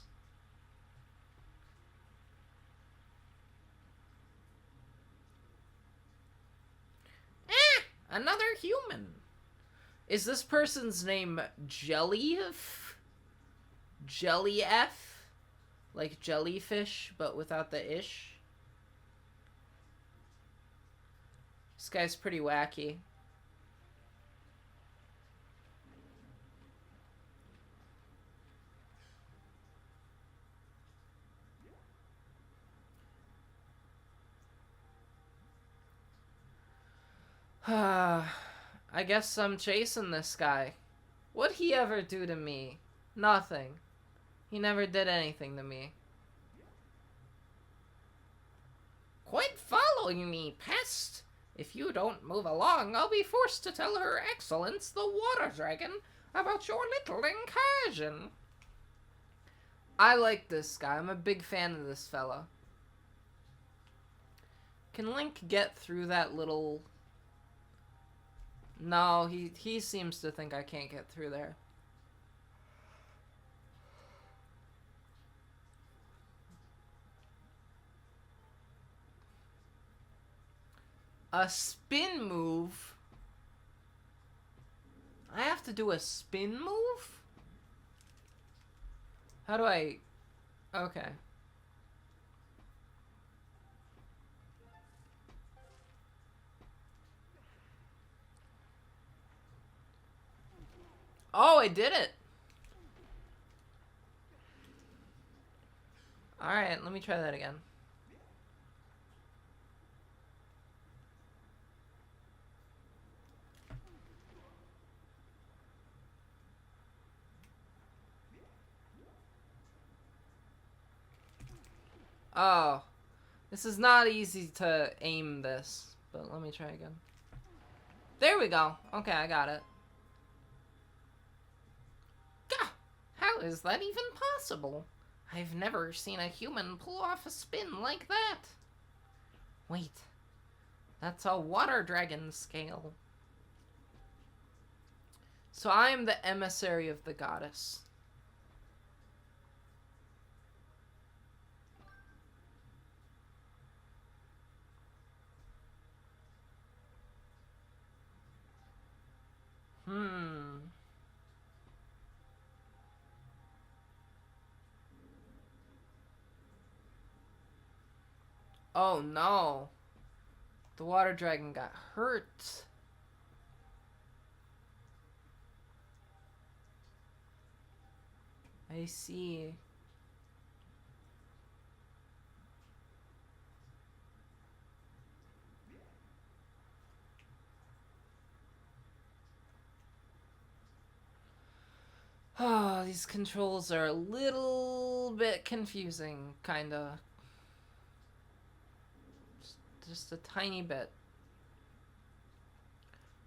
Another human. Is this person's name Jellyf? Jellyf? Like jellyfish, but without the ish? This guy's pretty wacky. I guess I'm chasing this guy. What'd he ever do to me? Nothing. He never did anything to me. Quit following me, pest! If you don't move along, I'll be forced to tell Her Excellence, the Water Dragon, about your little incursion. I like this guy. I'm a big fan of this fella. Can Link get through that little... No, he seems to think I can't get through there. A spin move? I have to do a spin move? How do I... Okay. Oh, I did it! Alright, let me try that again. Oh. This is not easy to aim this, but let me try again. There we go. Okay, I got it. Gah! How is that even possible? I've never seen a human pull off a spin like that. Wait. That's a water dragon scale. So I am the emissary of the goddess. Oh no. The water dragon got hurt. I see. Oh, these controls are a little bit confusing, kinda. Just a tiny bit.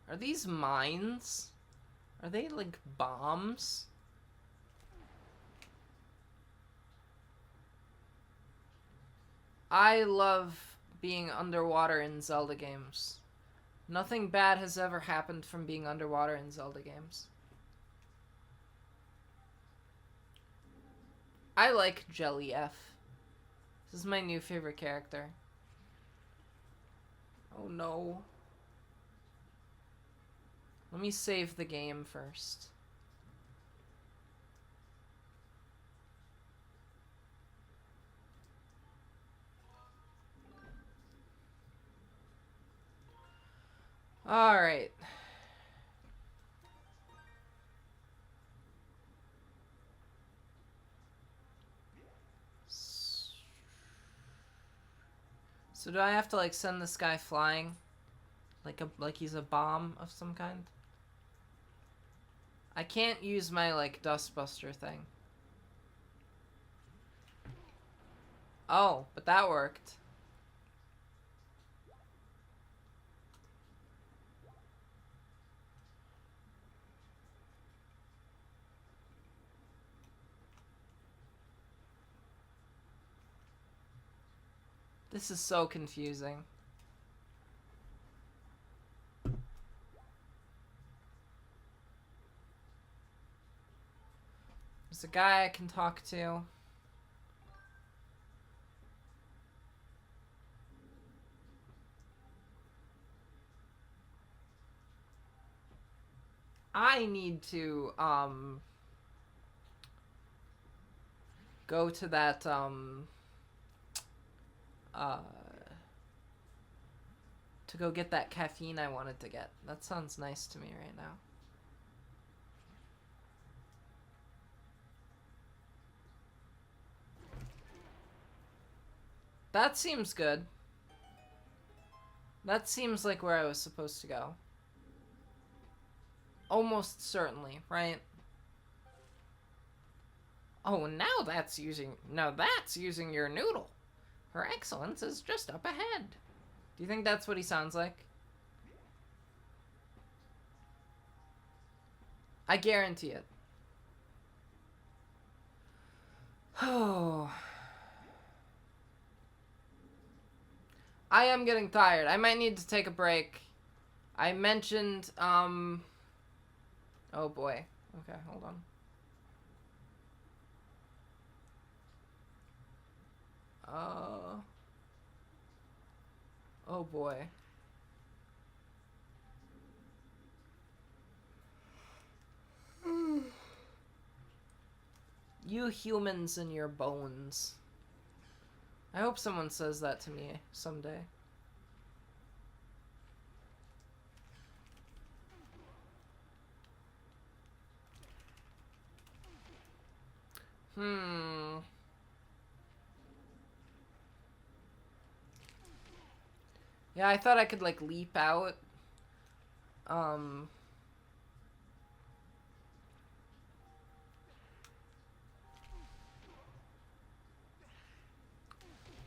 Are these mines? Are they like bombs? I love being underwater in Zelda games. Nothing bad has ever happened from being underwater in Zelda games. I like Jelly F. This is my new favorite character. Oh no. Let me save the game first. Alright. So do I have to like send this guy flying? Like he's a bomb of some kind? I can't use my like dustbuster thing. Oh, but that worked. This is so confusing. There's a guy I can talk to. I need to, go to that, to go get that caffeine I wanted to get. That sounds nice to me right now. That seems good. That seems like where I was supposed to go. Almost certainly, right? Oh, now that's using your noodle. Her excellence is just up ahead. Do you think that's what he sounds like? I guarantee it. Oh. I am getting tired. I might need to take a break. I mentioned, oh boy. Okay, hold on. Oh boy. You humans and your bones. I hope someone says that to me someday. Yeah, I thought I could, like, leap out.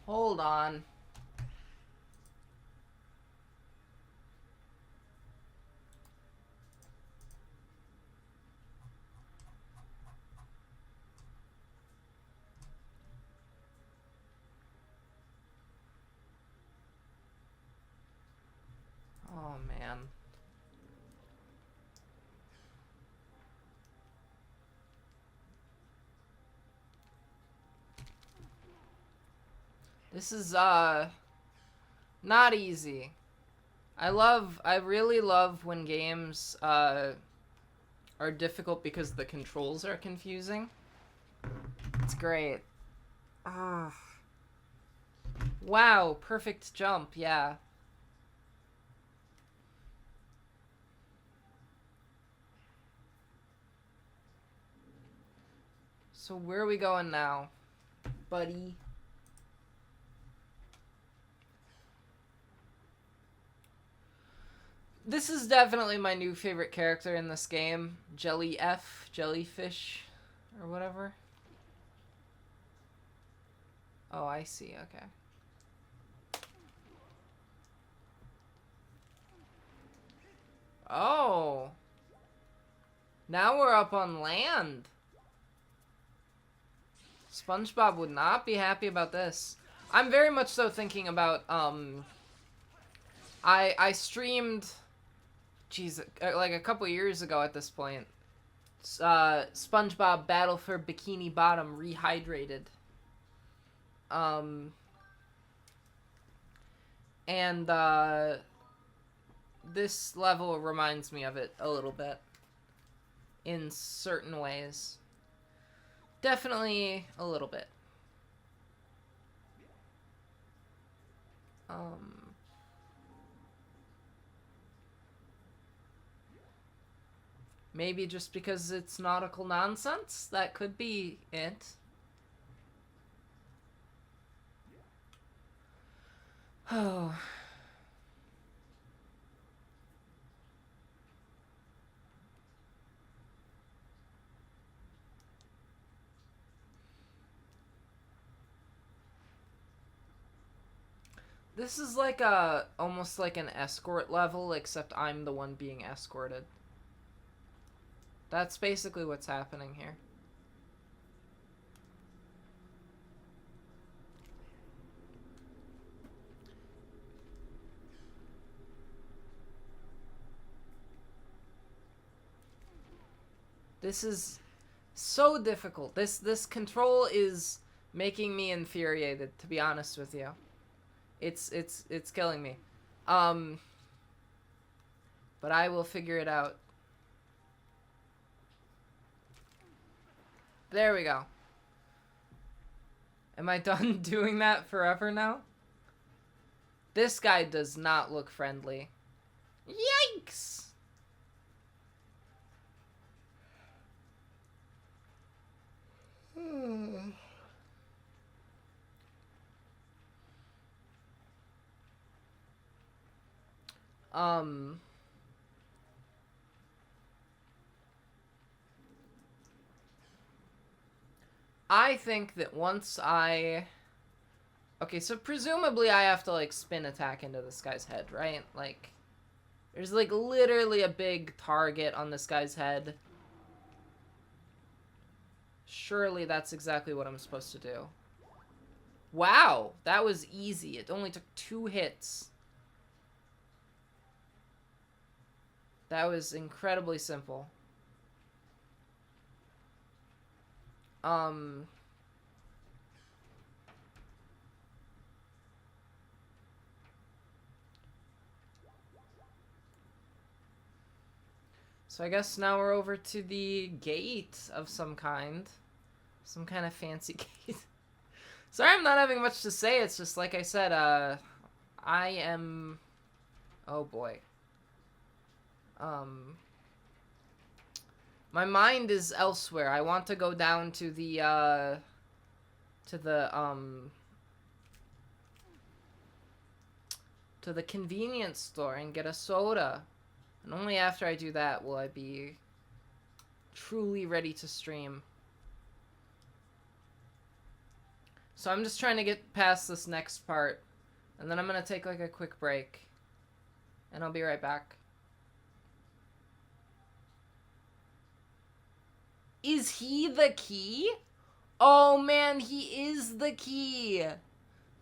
Hold on. Oh, man. This is, not easy. I really love when games, are difficult because the controls are confusing. It's great. Ah. Wow, perfect jump, yeah. So where are we going now, buddy? This is definitely my new favorite character in this game. Jellyfish, or whatever. Oh, I see, okay. Oh. Now we're up on land. SpongeBob would not be happy about this. I'm very much so thinking about, I streamed, geez, like a couple years ago at this point, SpongeBob Battle for Bikini Bottom Rehydrated. And, this level reminds me of it a little bit. In certain ways. Definitely a little bit. Maybe just because it's nautical nonsense? That could be it. Oh. This is like almost like an escort level, except I'm the one being escorted. That's basically what's happening here. This is so difficult. This control is making me infuriated, to be honest with you. It's killing me. But I will figure it out. There we go. Am I done doing that forever now? This guy does not look friendly. Yikes! I think that once I... Okay, so presumably I have to, like, spin attack into this guy's head, right? Like, there's, like, literally a big target on this guy's head. Surely that's exactly what I'm supposed to do. Wow, that was easy. It only took 2 hits. That was incredibly simple. So I guess now we're over to the gate of some kind. Some kind of fancy gate. Sorry I'm not having much to say. It's just, like I said, I am... Oh, boy. My mind is elsewhere. I want to go down to the, to the convenience store and get a soda. And only after I do that will I be truly ready to stream. So I'm just trying to get past this next part. And then I'm going to take like a quick break. And I'll be right back. Is he the key? Oh man, he is the key.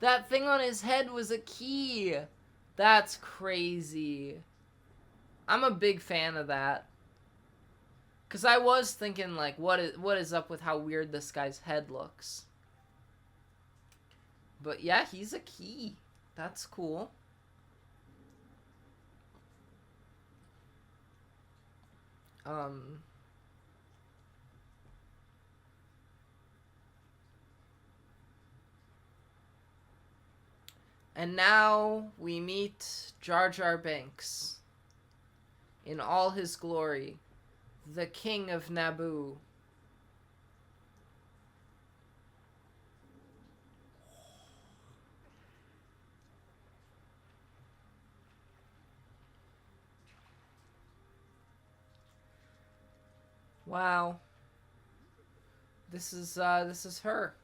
That thing on his head was a key. That's crazy. I'm a big fan of that. Because I was thinking, like, what is up with how weird this guy's head looks? But yeah, he's a key. That's cool. And now we meet Jar Jar Binks in all his glory, the king of Naboo. Wow. This is her.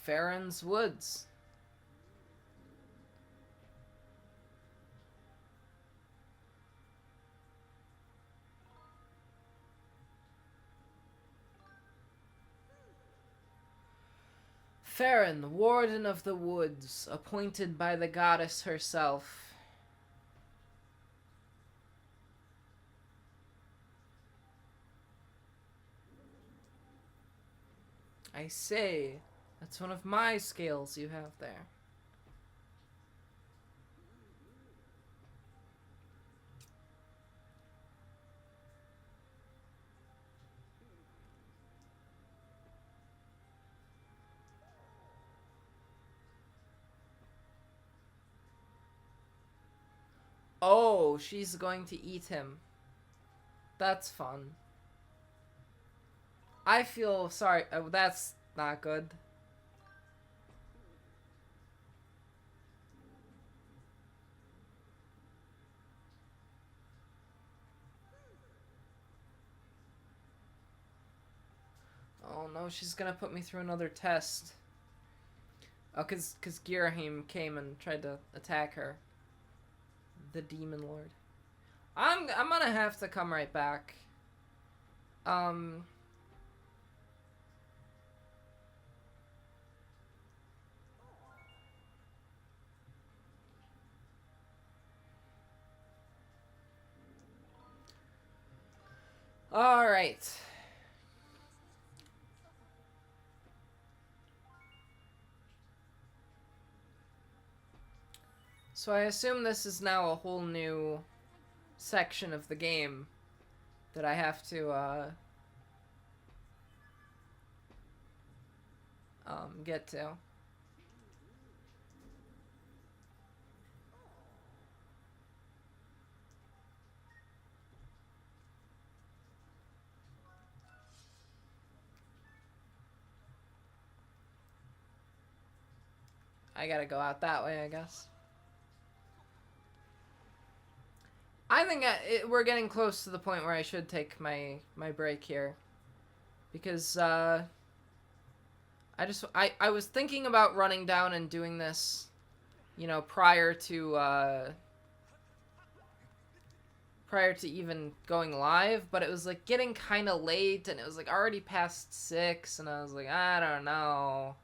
Farron's Woods. Farron, Warden of the Woods, appointed by the goddess herself. I say, that's one of my scales you have there. Oh, she's going to eat him. That's fun. I feel sorry. Oh, that's not good. Oh no, she's gonna put me through another test. Oh, cause Girahim came and tried to attack her. The Demon Lord. I'm gonna have to come right back. Alright. So I assume this is now a whole new section of the game that I have to, get to. I gotta go out that way, I guess. I think we're getting close to the point where I should take my break here. Because, I was thinking about running down and doing this, you know, prior to even going live, but it was, like, getting kind of late, and it was, like, already past 6, and I was like, I don't know.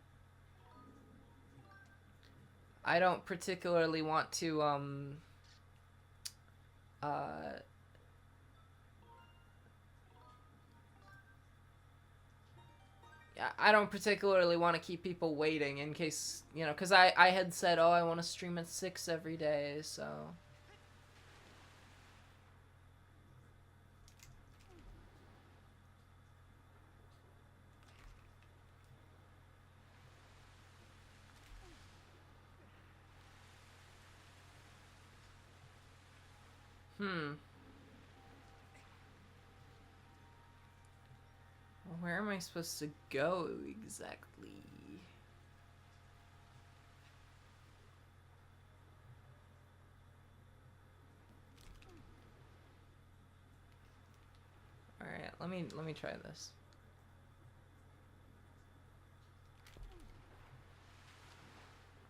I don't particularly want to, I don't particularly want to keep people waiting in case, you know, because I had said, oh, I want to stream at 6 every day, so. Where am I supposed to go exactly? let me try this.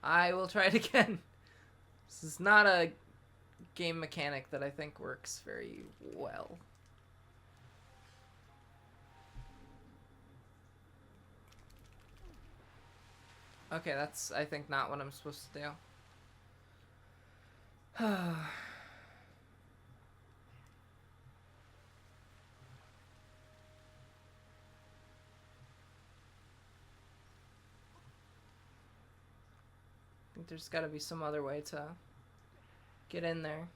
I will try it again. This is not a game mechanic that I think works very well. Okay, that's, I think, not what I'm supposed to do. I think there's got to be some other way to get in there.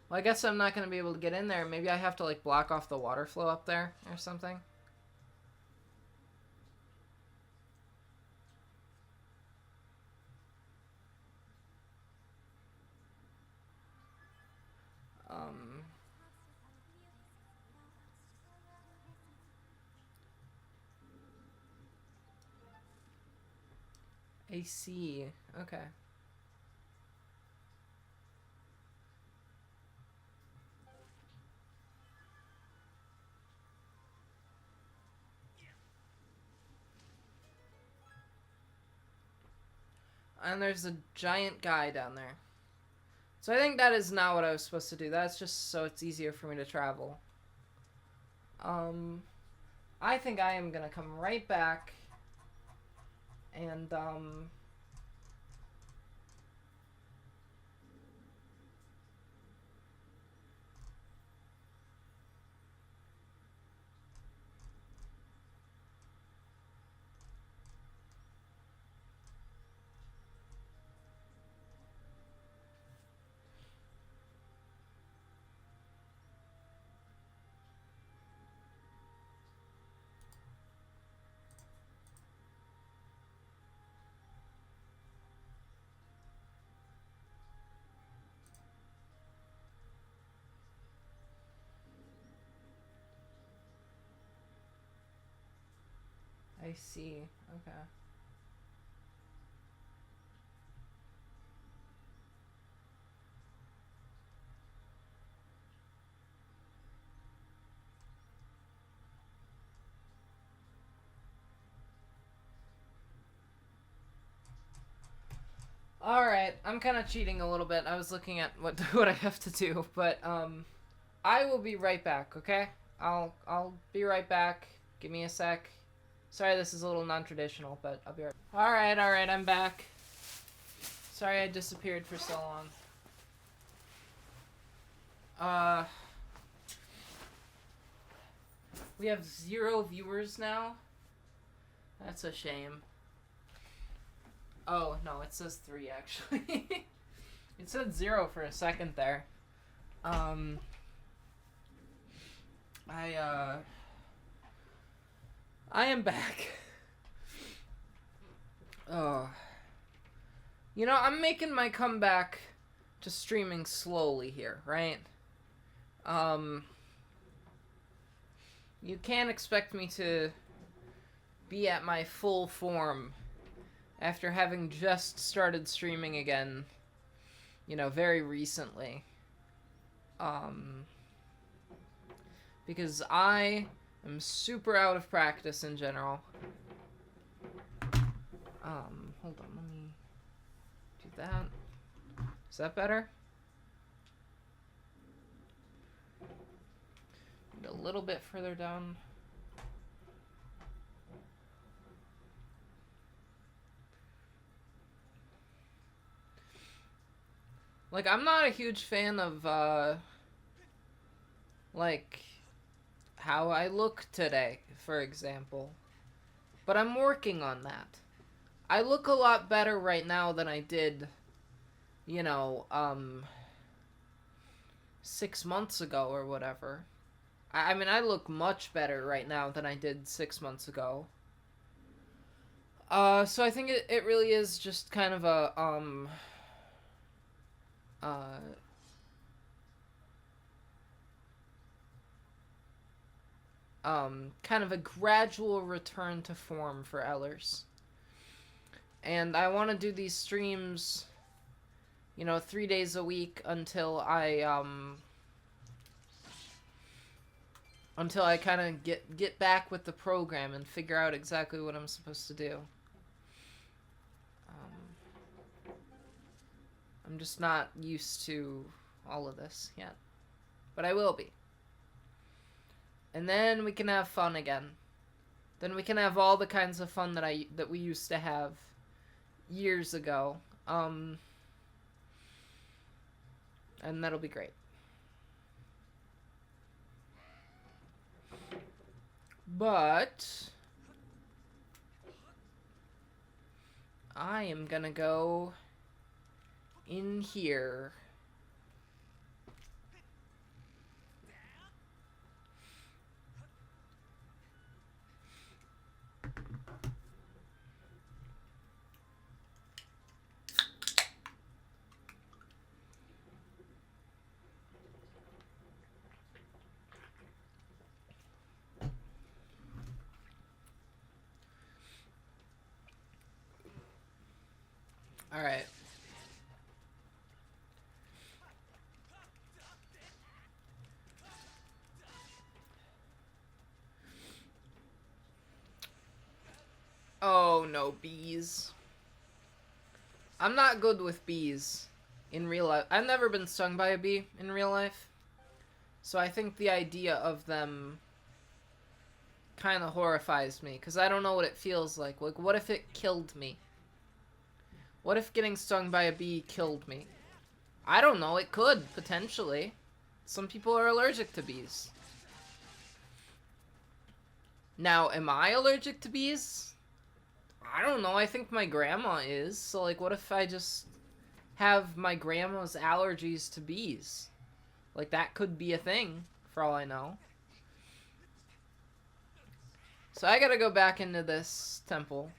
Well, I guess I'm not going to be able to get in there. Maybe I have to, like, block off the water flow up there or something. I see. Okay. And there's a giant guy down there. So I think that is not what I was supposed to do. That's just so it's easier for me to travel. I think I am gonna come right back and, I see. Okay. Alright, I'm kind of cheating a little bit. I was looking at what I have to do, but I will be right back, okay? I'll be right back. Give me a sec. Sorry this is a little non-traditional, but I'll be right back. Alright, I'm back. Sorry I disappeared for so long. We have 0 viewers now. That's a shame. Oh, no, it says 3, actually. It said 0 for a second there. I am back. Oh. You know, I'm making my comeback to streaming slowly here, right? You can't expect me to be at my full form after having just started streaming again, you know, very recently. Because I am super out of practice in general. Hold on, let me do that. Is that better? A little bit further down. Like, I'm not a huge fan of, like, how I look today, for example. But I'm working on that. I look a lot better right now than I did, you know, 6 months ago or whatever. I mean, I look much better right now than I did 6 months ago. So I think it really is just kind of a, uh, kind of a gradual return to form for Ellers. And I want to do these streams, you know, 3 days a week until I kind of get back with the program and figure out exactly what I'm supposed to do. I'm just not used to all of this yet. But I will be. And then we can have fun again. Then we can have all the kinds of fun that we used to have years ago. And that'll be great. But I am gonna go in here. All right. Oh no, bees. I'm not good with bees in real life. I've never been stung by a bee in real life. So I think the idea of them kind of horrifies me, because I don't know what it feels like. Like, what if it killed me? What if getting stung by a bee killed me? I don't know, it could, potentially. Some people are allergic to bees. Now, am I allergic to bees? I don't know, I think my grandma is. So, like, what if I just have my grandma's allergies to bees? Like, that could be a thing, for all I know. So I gotta go back into this temple.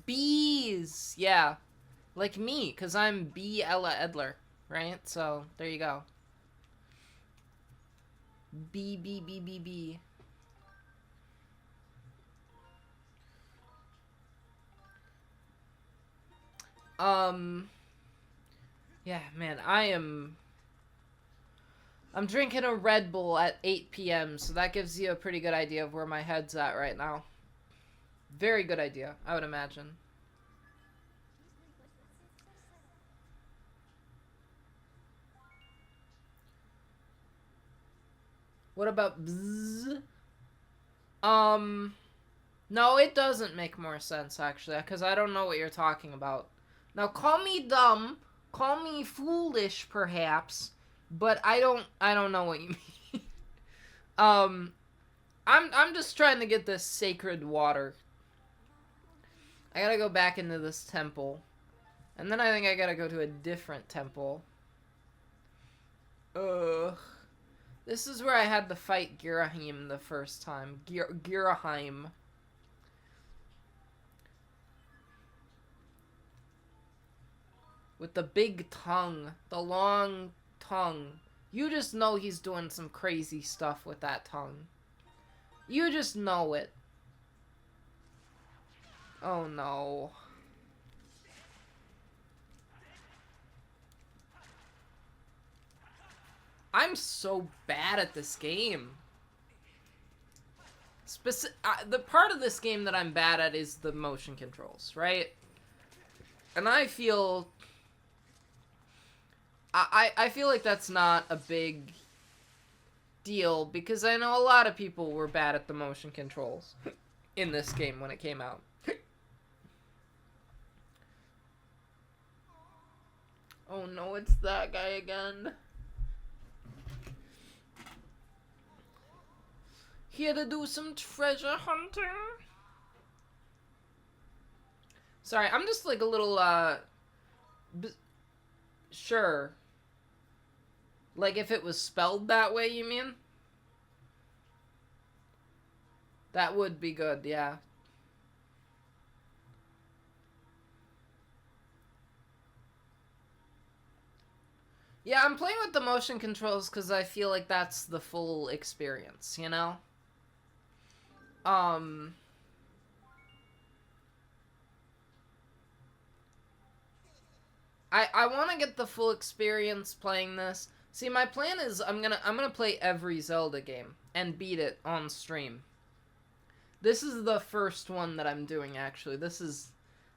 Bees! Yeah. Like me, because I'm StellarEllers, right? So, there you go. B. Yeah, man, I'm drinking a Red Bull at 8 p.m., so that gives you a pretty good idea of where my head's at right now. Very good idea, I would imagine. What about bzzz? No, it doesn't make more sense, actually, because I don't know what you're talking about. Now, call me dumb, call me foolish, perhaps, but I don't know what you mean. I'm just trying to get this sacred water. I gotta go back into this temple. And then I think I gotta go to a different temple. Ugh. This is where I had to fight Girahim the first time. Girahim. With the big tongue. The long tongue. You just know he's doing some crazy stuff with that tongue. You just know it. Oh no. I'm so bad at this game. The part of this game that I'm bad at is the motion controls, right? And I feel... I feel like that's not a big deal, because I know a lot of people were bad at the motion controls in this game when it came out. Oh no, it's that guy again. Here to do some treasure hunting. Sorry, I'm just like a little, sure. Like if it was spelled that way, you mean? That would be good, yeah. Yeah, I'm playing with the motion controls because I feel like that's the full experience, you know? Um... I want to get the full experience playing this. See, my plan is I'm gonna play every Zelda game and beat it on stream. This is the first one that I'm doing, actually.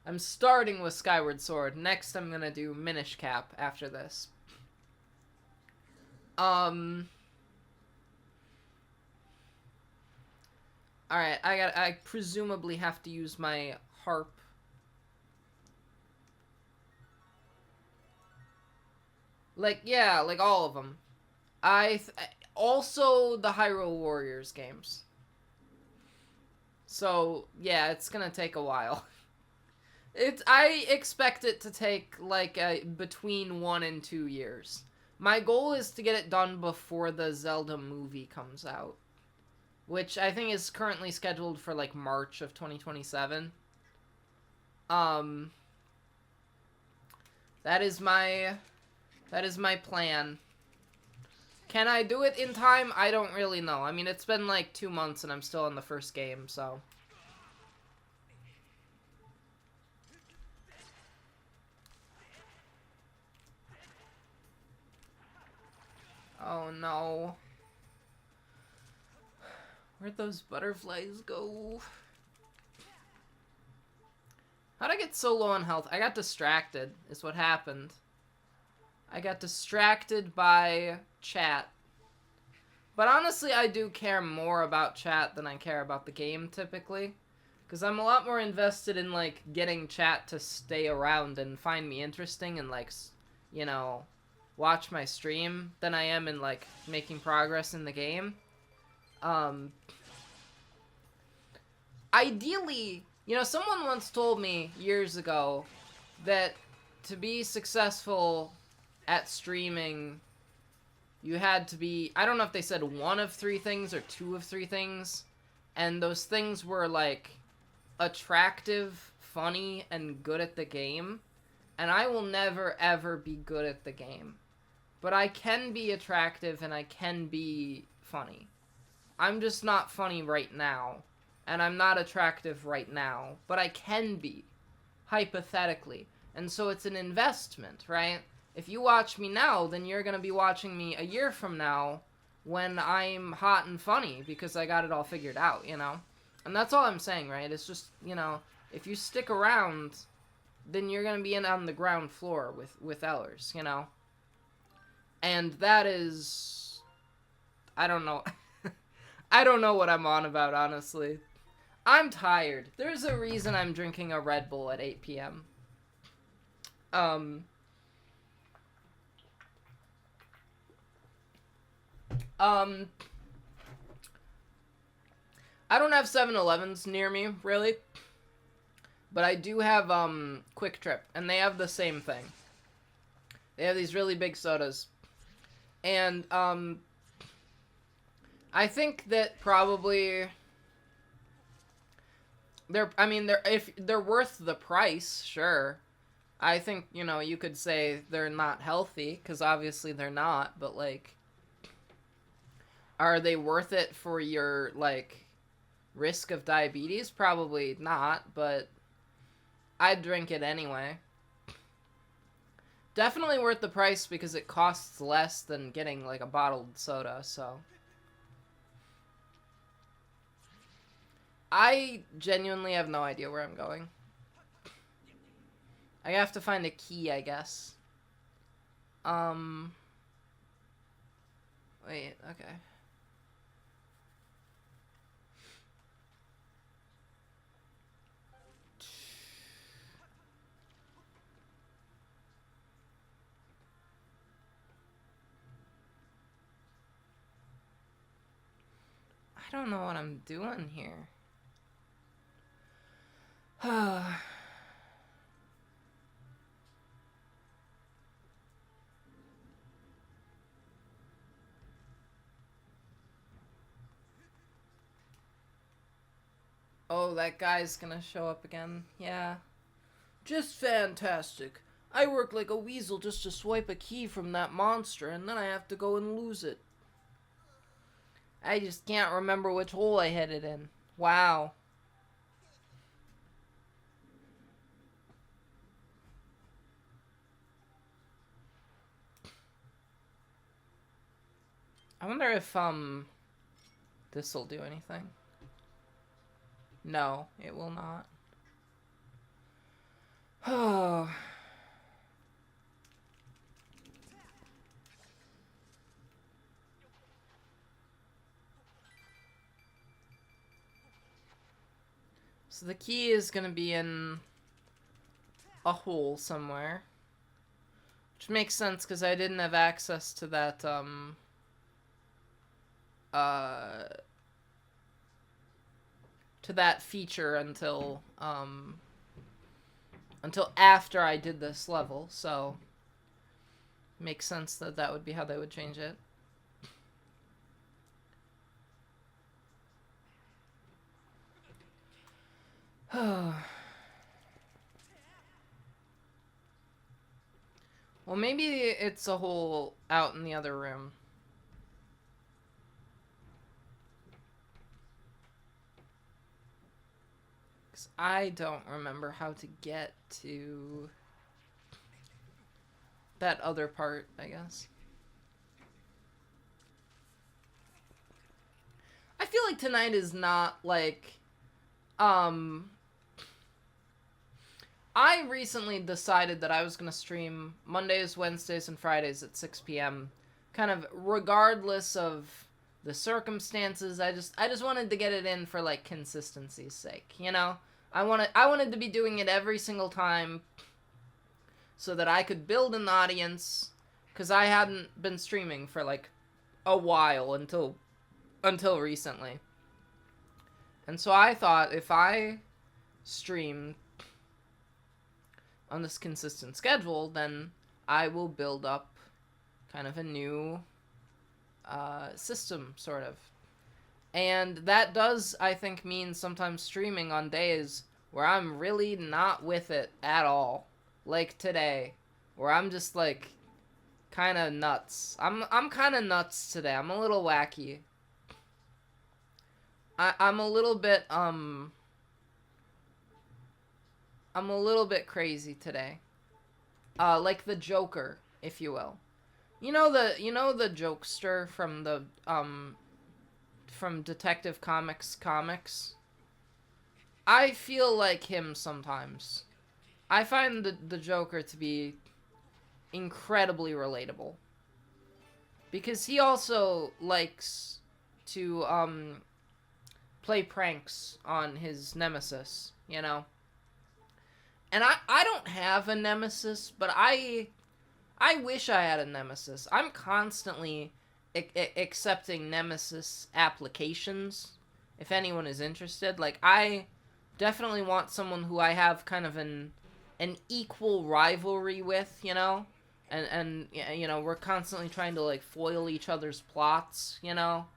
I'm starting with Skyward Sword. Next, I'm gonna do Minish Cap after this. Alright, I presumably have to use my harp. Like, yeah, like all of them. Also the Hyrule Warriors games. So, yeah, it's gonna take a while. I expect it to take, like, between 1 and 2 years. My goal is to get it done before the Zelda movie comes out. Which I think is currently scheduled for, like, March of 2027. That is my plan. Can I do it in time? I don't really know. I mean, it's been, like, 2 months and I'm still in the first game, so... Oh no. Where'd those butterflies go? How'd I get so low on health? I got distracted, is what happened. I got distracted by chat. But honestly, I do care more about chat than I care about the game, typically. Because I'm a lot more invested in, like, getting chat to stay around and find me interesting and, like, you know... watch my stream than I am in, like, making progress in the game. Ideally, you know, someone once told me years ago that to be successful at streaming, you had to be, I don't know if they said 1 of 3 things or 2 of 3 things, and those things were, like, attractive, funny, and good at the game, and I will never, ever be good at the game. But I can be attractive and I can be funny. I'm just not funny right now. And I'm not attractive right now. But I can be. Hypothetically. And so it's an investment, right? If you watch me now, then you're going to be watching me a year from now when I'm hot and funny because I got it all figured out, you know? And that's all I'm saying, right? It's just, you know, if you stick around, then you're going to be in on the ground floor with Ellers, you know? And that is... I don't know. I don't know what I'm on about, honestly. I'm tired. There's a reason I'm drinking a Red Bull at 8 p.m. I don't have 7-Elevens near me, really. But I do have, Quick Trip. And they have the same thing. They have these really big sodas. And, I think that probably if they're worth the price, sure. I think, you know, you could say they're not healthy, because obviously they're not, but, like, are they worth it for your, like, risk of diabetes? Probably not, but I'd drink it anyway. Definitely worth the price because it costs less than getting, like, a bottled soda, so. I genuinely have no idea where I'm going. I have to find a key, I guess. Wait, okay. I don't know what I'm doing here. Oh, that guy's gonna show up again. Yeah. Just fantastic. I work like a weasel just to swipe a key from that monster, and then I have to go and lose it. I just can't remember which hole I hit it in. Wow. I wonder if, this'll do anything. No, it will not. Oh. So the key is gonna be in a hole somewhere. Which makes sense, because I didn't have access to that, to that feature until after I did this level, so makes sense that that would be how they would change it. Well, maybe it's a hole out in the other room. Because I don't remember how to get to that other part, I guess. I feel like tonight is not, like, I recently decided that I was going to stream Mondays, Wednesdays, and Fridays at 6 p.m. kind of regardless of the circumstances. I just wanted to get it in for, like, consistency's sake, you know? I wanted to be doing it every single time so that I could build an audience, because I hadn't been streaming for, like, a while until recently. And so I thought if I stream on this consistent schedule, then I will build up kind of a new system, sort of. And that does, I think, mean sometimes streaming on days where I'm really not with it at all. Like today, where I'm just, like, kind of nuts. I'm kind of nuts today. I'm a little wacky. I'm a little bit, I'm a little bit crazy today. Like the Joker, if you will. You know the jokester from the, from Detective Comics? I feel like him sometimes. I find the Joker to be incredibly relatable. Because he also likes to, play pranks on his nemesis, you know? And I don't have a nemesis, but I wish I had a nemesis. I'm constantly accepting nemesis applications, if anyone is interested. Like, I definitely want someone who I have kind of an equal rivalry with, you know? And you know, we're constantly trying to, like, foil each other's plots, you know?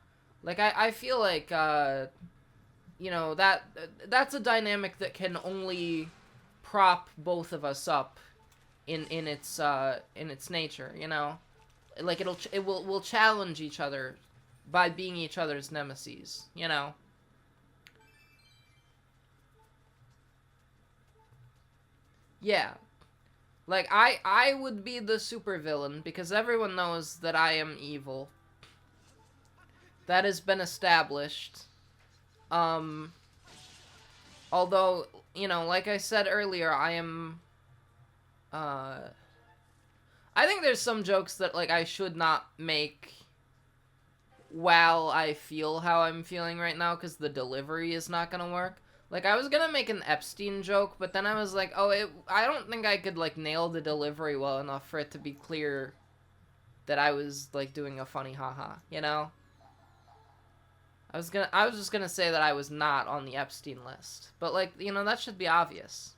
Like, I feel like, you know, that's a dynamic that can only prop both of us up in its nature, you know? Like, we'll challenge each other by being each other's nemesis, you know? Yeah. Like, I would be the supervillain because everyone knows that I am evil. That has been established. Although, you know, like I said earlier, I am, I think there's some jokes that, like, I should not make while I feel how I'm feeling right now, because the delivery is not gonna work. Like, I was gonna make an Epstein joke, but then I was like, oh, I don't think I could, like, nail the delivery well enough for it to be clear that I was, like, doing a funny haha, you know? I was just gonna say that I was not on the Epstein list. But, like, you know, that should be obvious.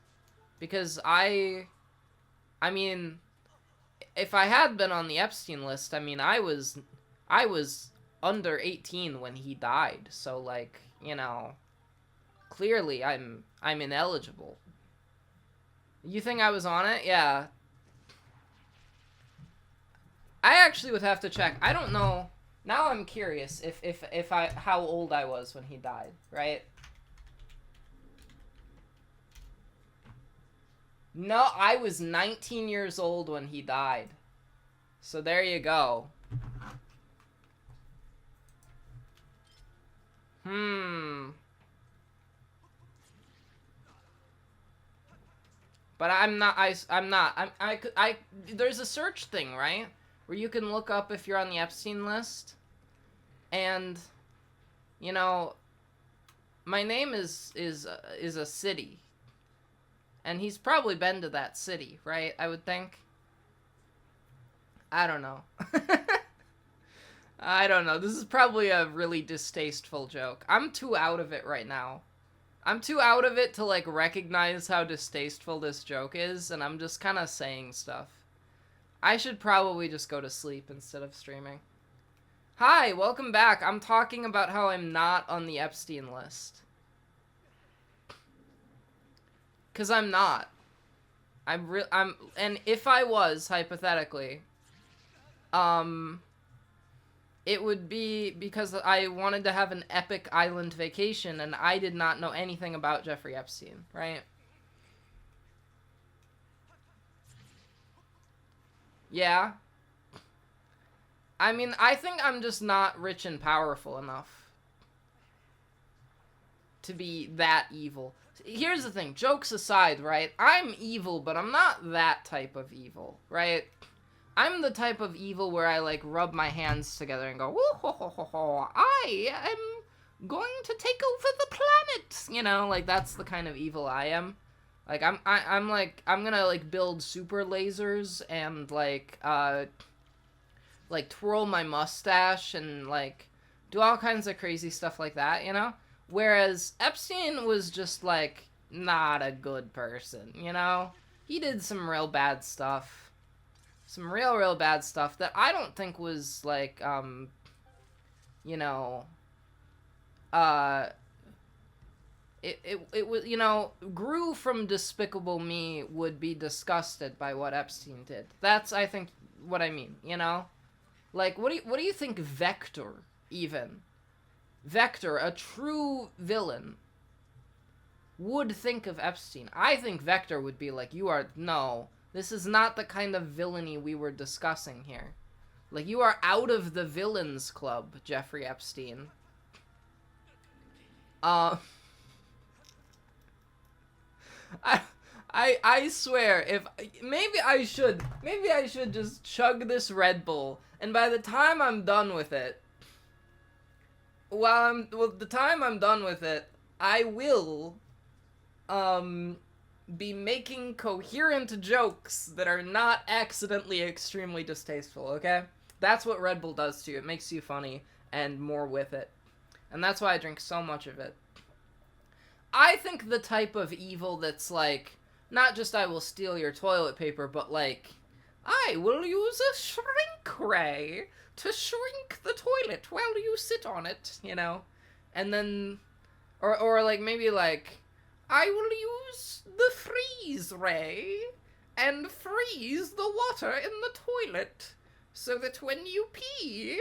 Because I mean, if I had been on the Epstein list, I mean, I was under 18 when he died. So, like, you know, clearly I'm ineligible. You think I was on it? Yeah. I actually would have to check. I don't know. Now I'm curious if I how old I was when he died, right? No, I was 19 years old when he died. So there you go. But I'm not, there's a search thing, right? Where you can look up if you're on the Epstein list. And, you know, my name is a city. And he's probably been to that city, right? I would think. I don't know. I don't know. This is probably a really distasteful joke. I'm too out of it right now. I'm too out of it to, like, recognize how distasteful this joke is, and I'm just kind of saying stuff. I should probably just go to sleep instead of streaming. Hi, welcome back. I'm talking about how I'm not on the Epstein list. 'Cause I'm not. And if I was, hypothetically, it would be because I wanted to have an epic island vacation, and I did not know anything about Jeffrey Epstein, right? Yeah. I mean, I think I'm just not rich and powerful enough to be that evil. Here's the thing, jokes aside, right? I'm evil, but I'm not that type of evil, right? I'm the type of evil where I, like, rub my hands together and go, woo ho ho ho ho, I am going to take over the planet, you know? Like, that's the kind of evil I am. Like, I'm gonna, like, build super lasers and, like, twirl my mustache and, like, do all kinds of crazy stuff like that, you know? Whereas Epstein was just, like, not a good person, you know? He did some real bad stuff. Some real bad stuff that I don't think was, like, you know, it was, you know, Gru from Despicable Me would be disgusted by what Epstein did. That's, I think, what I mean, you know? Like, what do you think Vector, even? Vector, a true villain, would think of Epstein. I think Vector would be like, no, this is not the kind of villainy we were discussing here. Like, you are out of the villains club, Jeffrey Epstein. I swear, maybe I should just chug this Red Bull, and by the time I'm done with it, the time I'm done with it, I will, be making coherent jokes that are not accidentally extremely distasteful, okay? That's what Red Bull does to you. It makes you funny and more with it. And that's why I drink so much of it. I think the type of evil that's like, not just I will steal your toilet paper, but like, I will use a shrink ray to shrink the toilet while you sit on it, you know? And then, or like, maybe like, I will use the freeze ray and freeze the water in the toilet so that when you pee,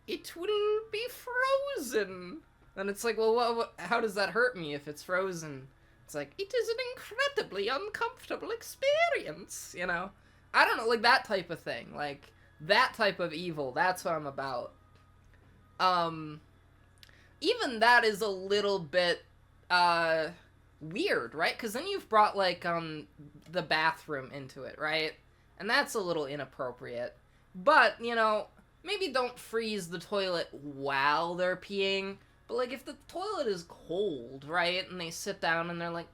it will be frozen. And it's like, well, how does that hurt me if it's frozen? It's like, it is an incredibly uncomfortable experience, you know? I don't know, like that type of thing. Like, that type of evil, that's what I'm about. Even that is a little bit, weird, right? Because then you've brought, like, the bathroom into it, right? And that's a little inappropriate. But, you know, maybe don't freeze the toilet while they're peeing. But, like, if the toilet is cold, right? And they sit down and they're like,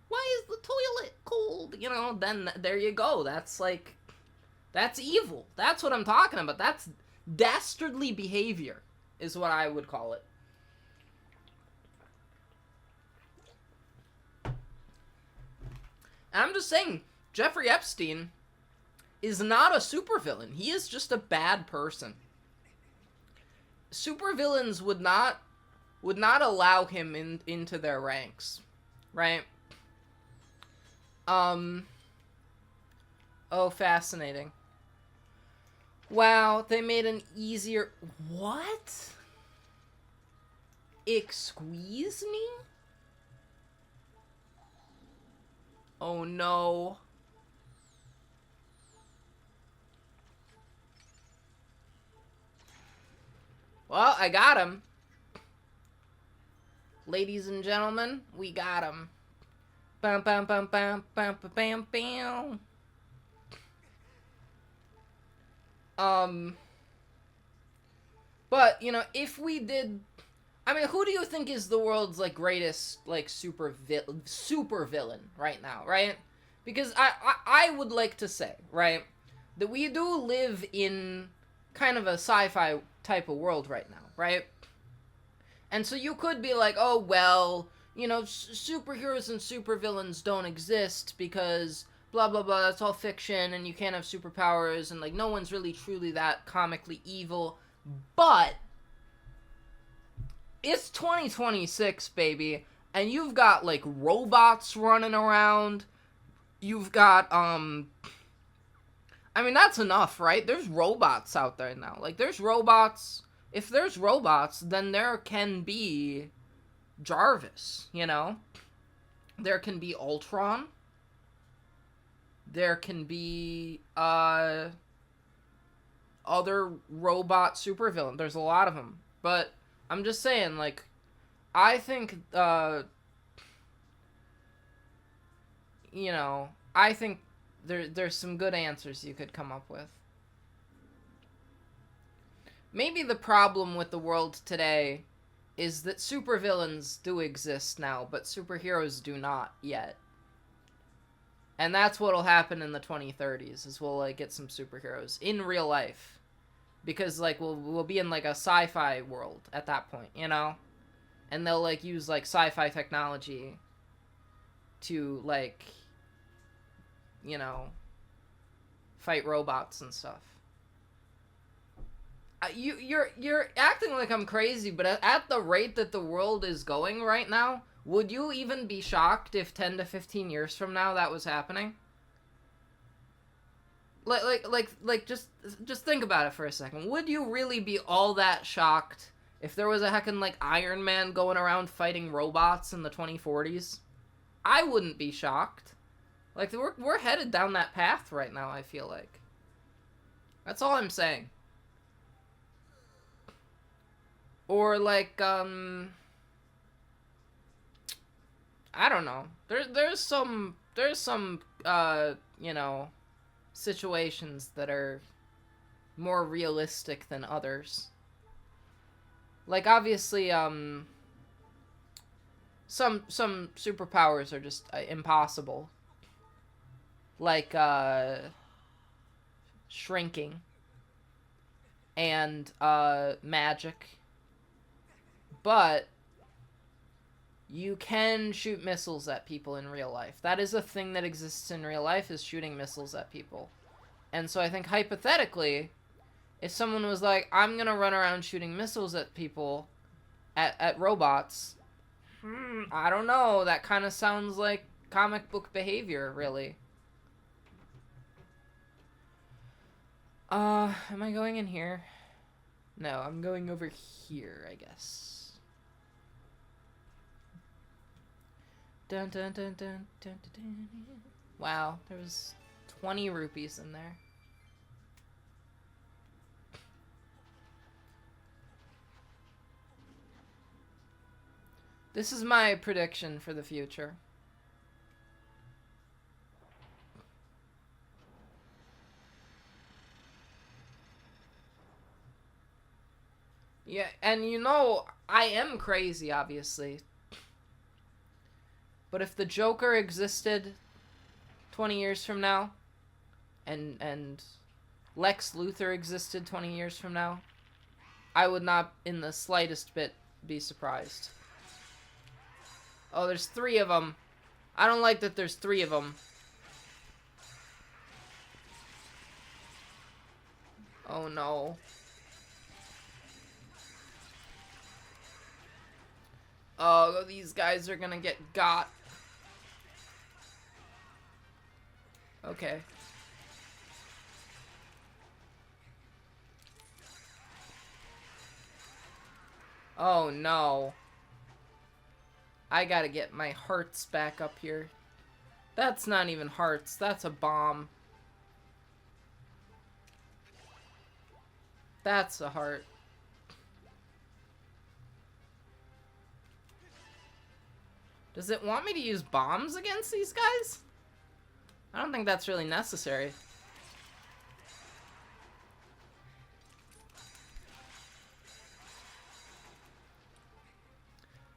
why is the toilet cold? You know, then there you go. That's, like, that's evil. That's what I'm talking about. That's dastardly behavior is what I would call it. And I'm just saying, Jeffrey Epstein is not a supervillain. He is just a bad person. Supervillains would not allow him into their ranks, right? Oh, fascinating. Wow, they made an easier... What? Excuse me? Oh no. Well, I got him. Ladies and gentlemen, we got him. Bam, bam, bam, bam, bam, bam, bam, bam. But, you know, if we did... I mean, who do you think is the world's, like, greatest, like, super villain right now, right? Because I would like to say, right, that we do live in kind of a sci-fi type of world right now, right? And so you could be like, oh, well, you know, superheroes and supervillains don't exist because blah, blah, blah, that's all fiction, and you can't have superpowers, and, like, no one's really truly that comically evil. But it's 2026, baby, and you've got, like, robots running around. You've got, I mean, that's enough, right? There's robots out there now. Like, there's robots. If there's robots, then there can be Jarvis, you know? There can be Ultron. There can be, other robot supervillain. There's a lot of them. But I'm just saying, like, I think, you know, I think there's some good answers you could come up with. Maybe the problem with the world today is that supervillains do exist now, but superheroes do not yet. And that's what'll happen in the 2030s, is we'll, like, get some superheroes in real life. Because, like, we'll be in, like, a sci-fi world at that point, you know? And they'll, like, use, like, sci-fi technology to, like, you know, fight robots and stuff. You're acting like I'm crazy, but at the rate that the world is going right now, would you even be shocked if 10 to 15 years from now that was happening? Like, just think about it for a second. Would you really be all that shocked if there was a heckin', like, Iron Man going around fighting robots in the 2040s? I wouldn't be shocked. Like, we're headed down that path right now, I feel like. That's all I'm saying. Or, like, I don't know. There's some, you know, situations that are more realistic than others. Like, obviously, some superpowers are just impossible. Like, shrinking. And, magic. But you can shoot missiles at people in real life. That is a thing that exists in real life, is shooting missiles at people. And so I think, hypothetically, if someone was like, I'm gonna run around shooting missiles at people, at robots, I don't know, that kind of sounds like comic book behavior, really. Am I going in here? No, I'm going over here, I guess. Dun, dun, dun, dun, dun, dun, dun. Wow, there was 20 rupees in there. This is my prediction for the future. Yeah, and you know, I am crazy, obviously. But if the Joker existed 20 years from now, and Lex Luthor existed 20 years from now, I would not in the slightest bit be surprised. Oh, there's 3 of them. I don't like that there's 3 of them. Oh no. Oh, these guys are gonna get got. Okay. Oh no. I gotta get my hearts back up here. That's not even hearts, that's a bomb. That's a heart. Does it want me to use bombs against these guys? I don't think that's really necessary.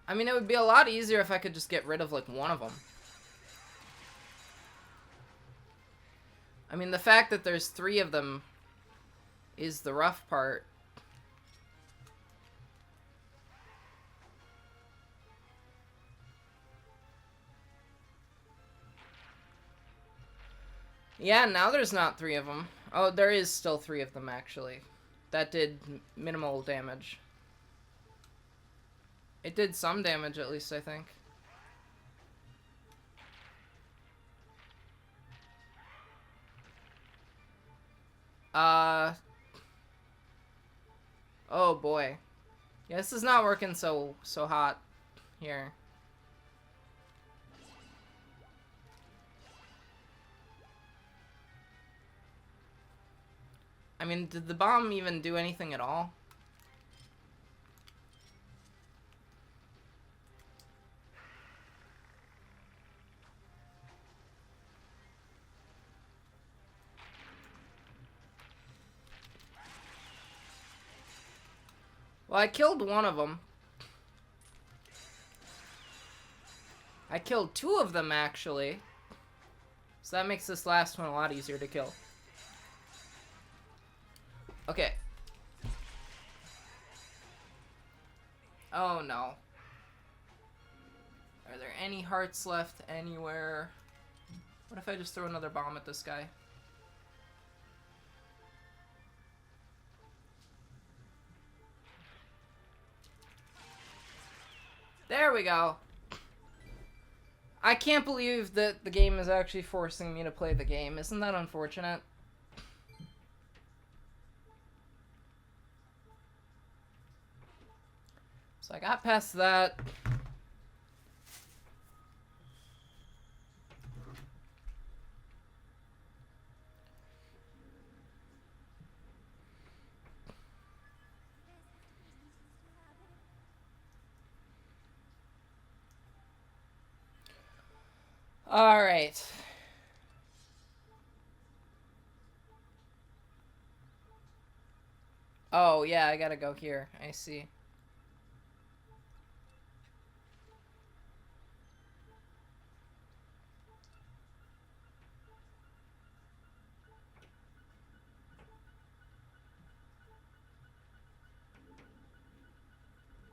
I mean, it would be a lot easier if I could just get rid of, like, one of them. I mean, the fact that there's 3 of them is the rough part. Yeah, now there's not 3 of them. Oh, there is still 3 of them, actually. That did minimal damage. It did some damage, at least, I think. Oh boy. Yeah, this is not working so hot here. I mean, did the bomb even do anything at all? Well, I killed one of them. I killed 2 of them, actually. So that makes this last one a lot easier to kill. Okay. Oh, no. Are there any hearts left anywhere? What if I just throw another bomb at this guy? There we go. I can't believe that the game is actually forcing me to play the game. Isn't that unfortunate? So I got past that. All right. Oh, yeah, I gotta go here. I see.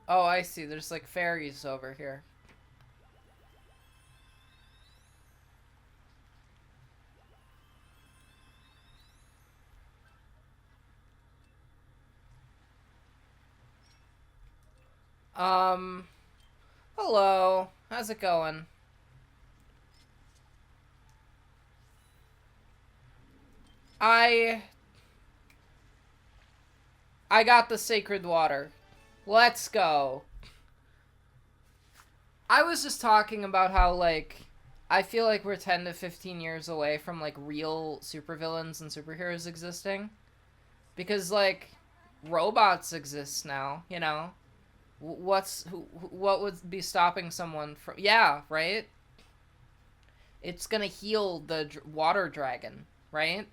Oh, I see. There's like fairies over here. Hello. How's it going? I got the sacred water. Let's go. I was just talking about how, like, I feel like we're 10 to 15 years away from, like, real supervillains and superheroes existing. Because, like, robots exist now, you know? What would be stopping someone from... Yeah, right? It's gonna heal the water dragon, right?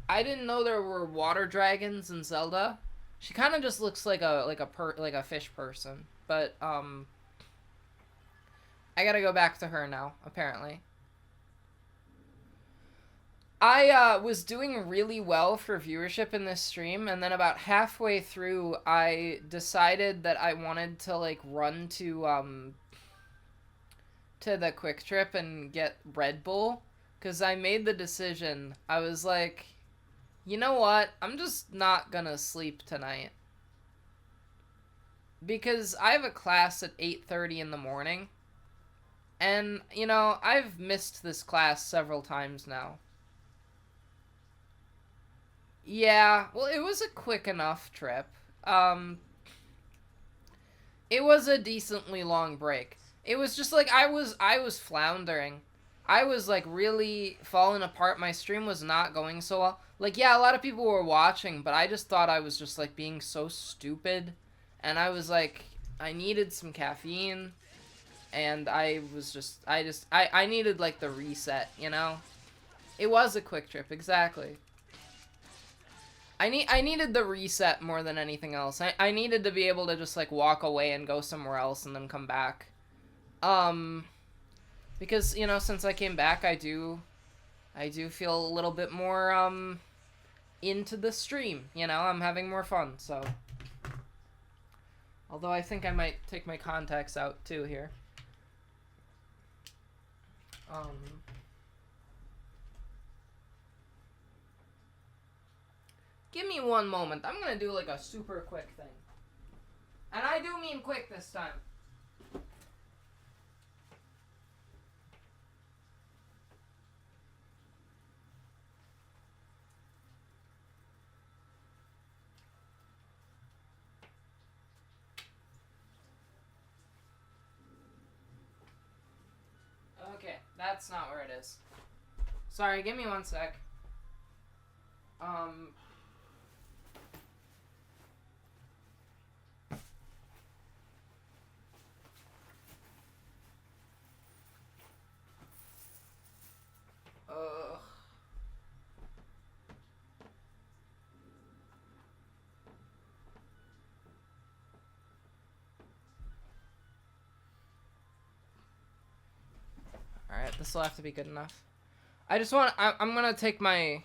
I didn't know there were water dragons in Zelda. She kind of just looks like a fish person, but I gotta go back to her now, apparently. I was doing really well for viewership in this stream, and then about halfway through, I decided that I wanted to, like, run to the Quick Trip and get Red Bull, because I made the decision. I was like, you know what? I'm just not gonna sleep tonight. Because I have a class at 8:30 in the morning. And, you know, I've missed this class several times now. Yeah, well, it was a quick enough trip. It was a decently long break. It was just like I was floundering. I was like really falling apart. My stream was not going so well. Like yeah, a lot of people were watching, but I just thought I was just like being so stupid. And I was like I needed some caffeine and I needed like the reset, you know? It was a quick trip, exactly. I needed the reset more than anything else. I needed to be able to just like walk away and go somewhere else and then come back. Because, you know, since I came back, I do feel a little bit more into the stream, you know? I'm having more fun, so although I think I might take my contacts out too here. Give me one moment. I'm gonna do like a super quick thing. And I do mean quick this time. Okay, that's not where it is. Sorry, give me one sec. Alright, this will have to be good enough. I'm gonna take my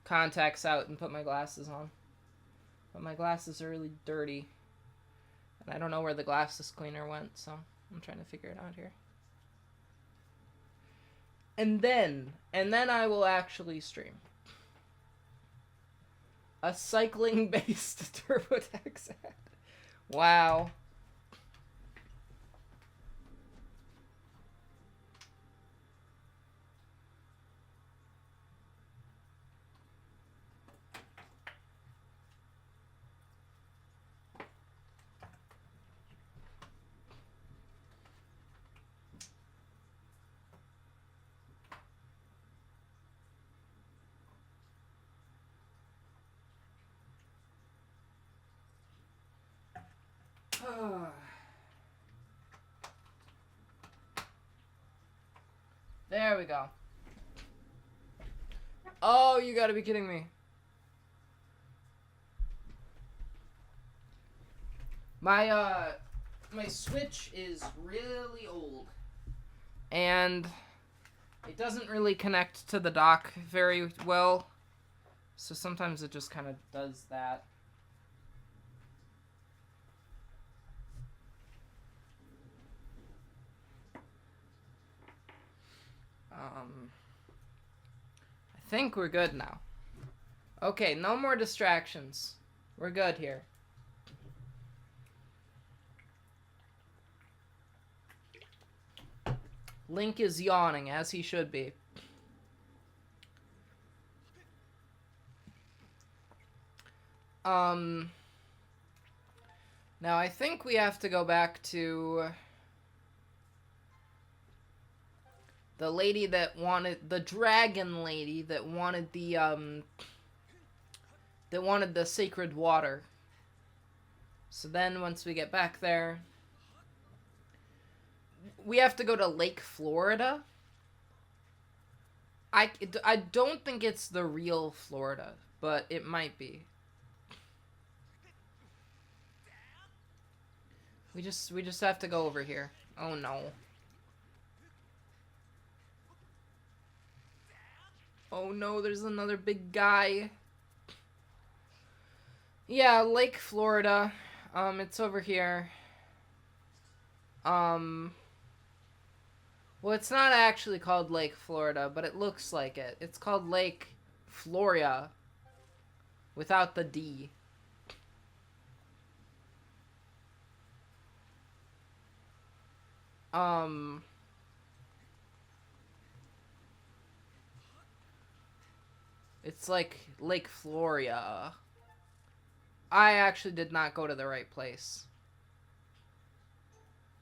contacts out and put my glasses on. But my glasses are really dirty. And I don't know where the glasses cleaner went, so I'm trying to figure it out here. And then I will actually stream. A cycling-based TurboTax ad. Wow. There we go. Oh, you gotta be kidding me. My Switch is really old. And it doesn't really connect to the dock very well. So sometimes it just kind of does that. I think we're good now. Okay, no more distractions. We're good here. Link is yawning, as he should be. Now I think we have to go back to the lady that wanted, the dragon lady that wanted the sacred water. So then once we get back there, we have to go to Lake Florida. I don't think it's the real Florida, but it might be. We just have to go over here. Oh no. Oh no, there's another big guy. Yeah, Lake Florida. It's over here. Well, it's not actually called Lake Florida, but it looks like it. It's called Lake Floria. Without the D. It's like Lake Floria. I actually did not go to the right place.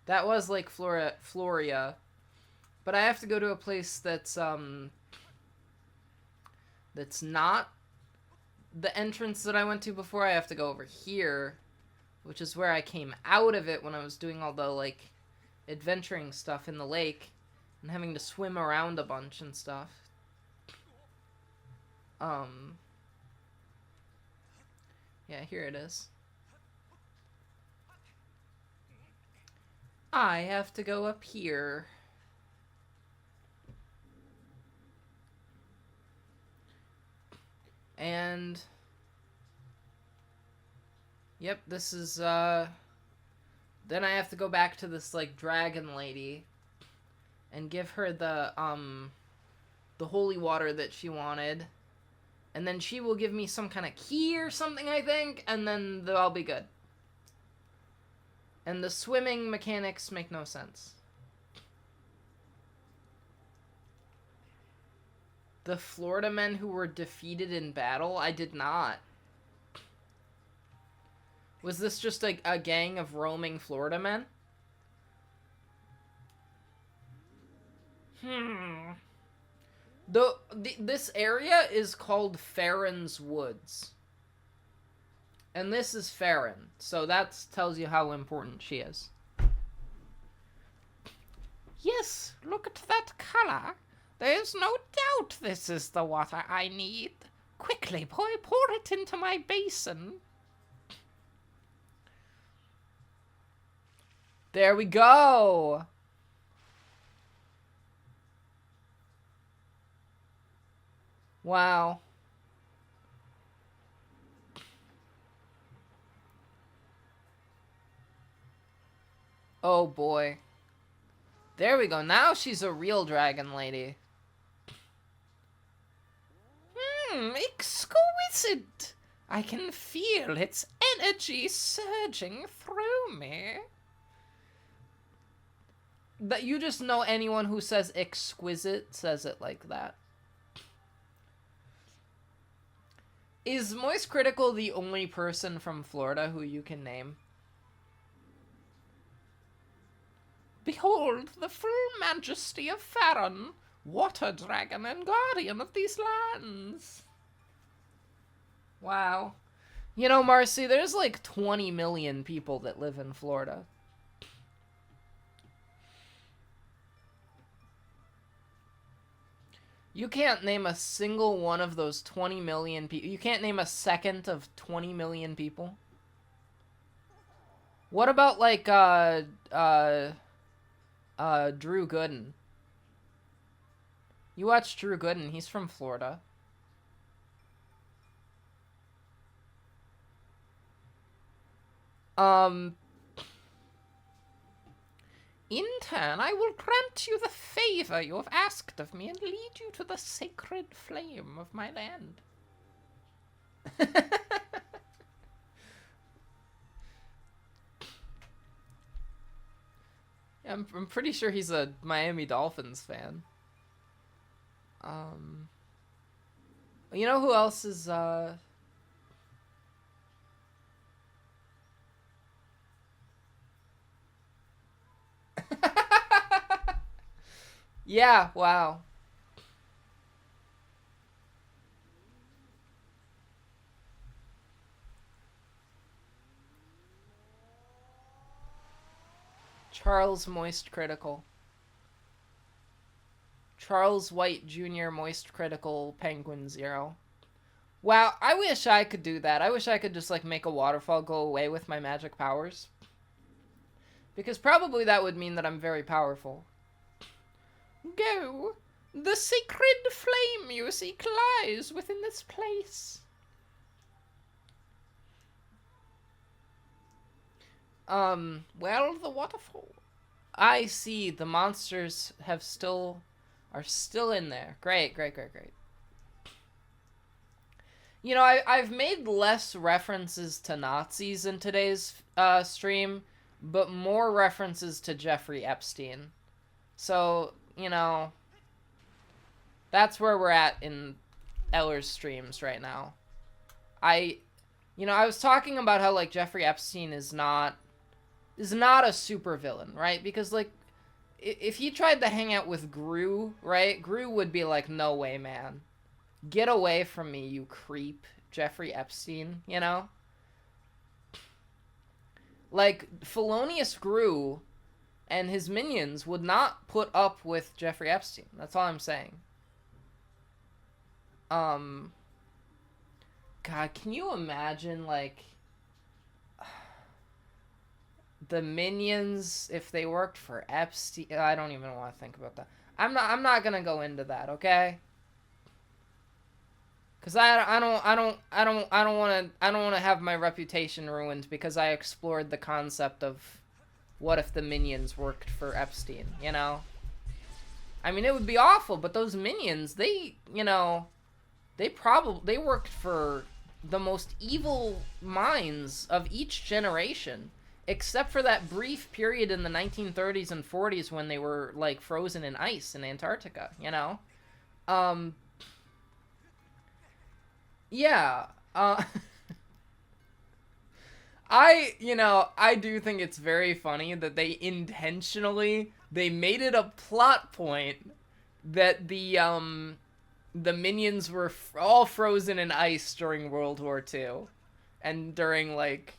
That was Lake Floria. But I have to go to a place that's not the entrance that I went to before. I have to go over here, which is where I came out of it when I was doing all the, like, adventuring stuff in the lake and having to swim around a bunch and stuff. Yeah, here it is. I have to go up here. And yep, this is then I have to go back to this, like, dragon lady and give her the holy water that she wanted. And then she will give me some kind of key or something, I think, and then I'll be good. And the swimming mechanics make no sense. The Florida men who were defeated in battle? I did not. Was this just a gang of roaming Florida men? This area is called Farron's Woods. And this is Farron, so that tells you how important she is. Yes, look at that color. There's no doubt this is the water I need. Quickly, boy, pour it into my basin. There we go! Wow. Oh boy. There we go. Now she's a real dragon lady. Exquisite. I can feel its energy surging through me. That you just know anyone who says exquisite says it like that. Is Moist Critical the only person from Florida who you can name? Behold the full majesty of Farron, water dragon and guardian of these lands. Wow. You know, Marcy, there's like 20 million people that live in Florida. You can't name a single one of those 20 million people. You can't name a second of 20 million people. What about, like, Drew Gooden? You watch Drew Gooden, he's from Florida. In turn, I will grant you the favor you have asked of me and lead you to the sacred flame of my land. I'm pretty sure he's a Miami Dolphins fan. You know who else is, Yeah, wow. Charles Moist Critical. Charles White Jr. Moist Critical Penguin 0. Wow, I wish I could do that. I wish I could just, like, make a waterfall go away with my magic powers. Because probably that would mean that I'm very powerful. Go. The sacred flame you seek lies within this place. Well, the waterfall. I see. The monsters are still in there. Great. You know, I've made less references to Nazis in today's stream, but more references to Jeffrey Epstein. So, you know, that's where we're at in Ellers streams right now. I was talking about how, like, Jeffrey Epstein is not is not a supervillain, right? Because, like, if he tried to hang out with Gru, right? Gru would be like, no way, man. Get away from me, you creep. Jeffrey Epstein, you know? Like, Felonious Gru and his minions would not put up with Jeffrey Epstein. That's all I'm saying. God, can you imagine, like, the minions if they worked for Epstein? I don't even want to think about that. I'm not gonna go into that, okay? Cause I don't want to have my reputation ruined because I explored the concept of what if the minions worked for Epstein, you know? I mean, it would be awful, but those minions, they, you know, they worked for the most evil minds of each generation, except for that brief period in the 1930s and 40s when they were, like, frozen in ice in Antarctica, you know? Yeah, I do think it's very funny that they made it a plot point that the minions were all frozen in ice during World War II and during, like,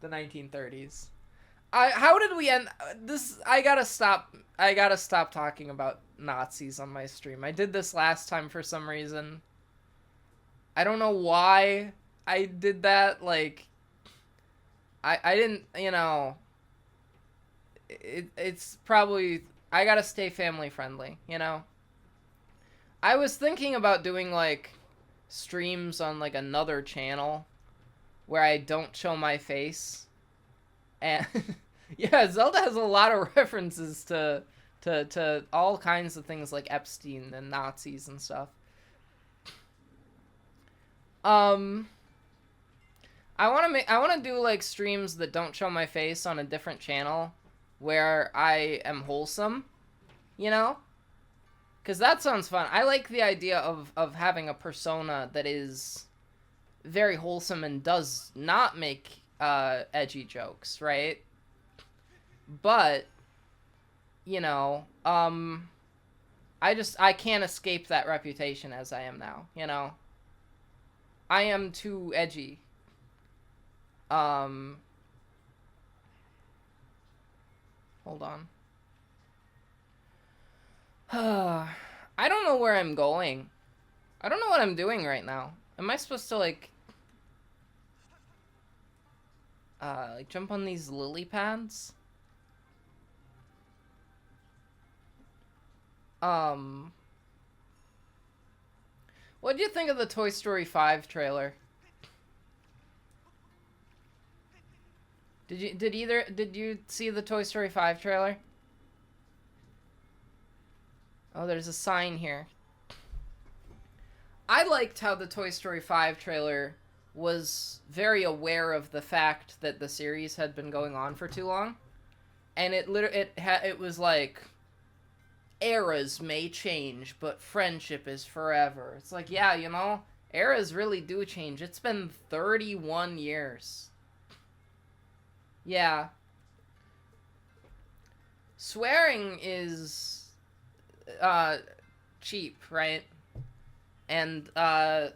the 1930s. How did we end this? I gotta stop talking about Nazis on my stream. I did this last time for some reason. I don't know why I did that. Like, I didn't, you know, it's probably, I gotta stay family friendly, you know? I was thinking about doing, like, streams on, like, another channel where I don't show my face. And, yeah, Zelda has a lot of references to all kinds of things like Epstein and Nazis and stuff. I want to do, like, streams that don't show my face on a different channel where I am wholesome, you know? Because that sounds fun. I like the idea of having a persona that is very wholesome and does not make edgy jokes, right? But, you know, I can't escape that reputation as I am now, you know? I am too edgy. Hold on. I don't know where I'm going. I don't know what I'm doing right now. Am I supposed to, like jump on these lily pads? What do you think of the Toy Story 5 trailer? Did you see the Toy Story 5 trailer? Oh, there's a sign here. I liked how the Toy Story 5 trailer was very aware of the fact that the series had been going on for too long. And it was like, eras may change, but friendship is forever. It's like, yeah, you know, eras really do change. It's been 31 years. Yeah. Swearing is cheap, right? And I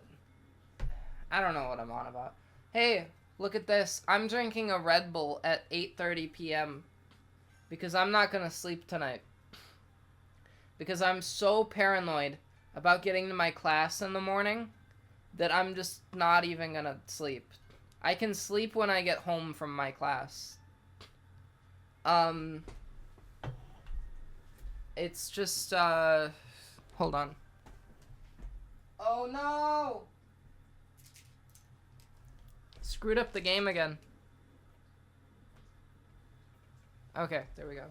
don't know what I'm on about. Hey, look at this. I'm drinking a Red Bull at 8:30 p.m. because I'm not gonna sleep tonight. Because I'm so paranoid about getting to my class in the morning that I'm just not even gonna sleep. I can sleep when I get home from my class. It's just, hold on. Oh no! Screwed up the game again. Okay, there we go.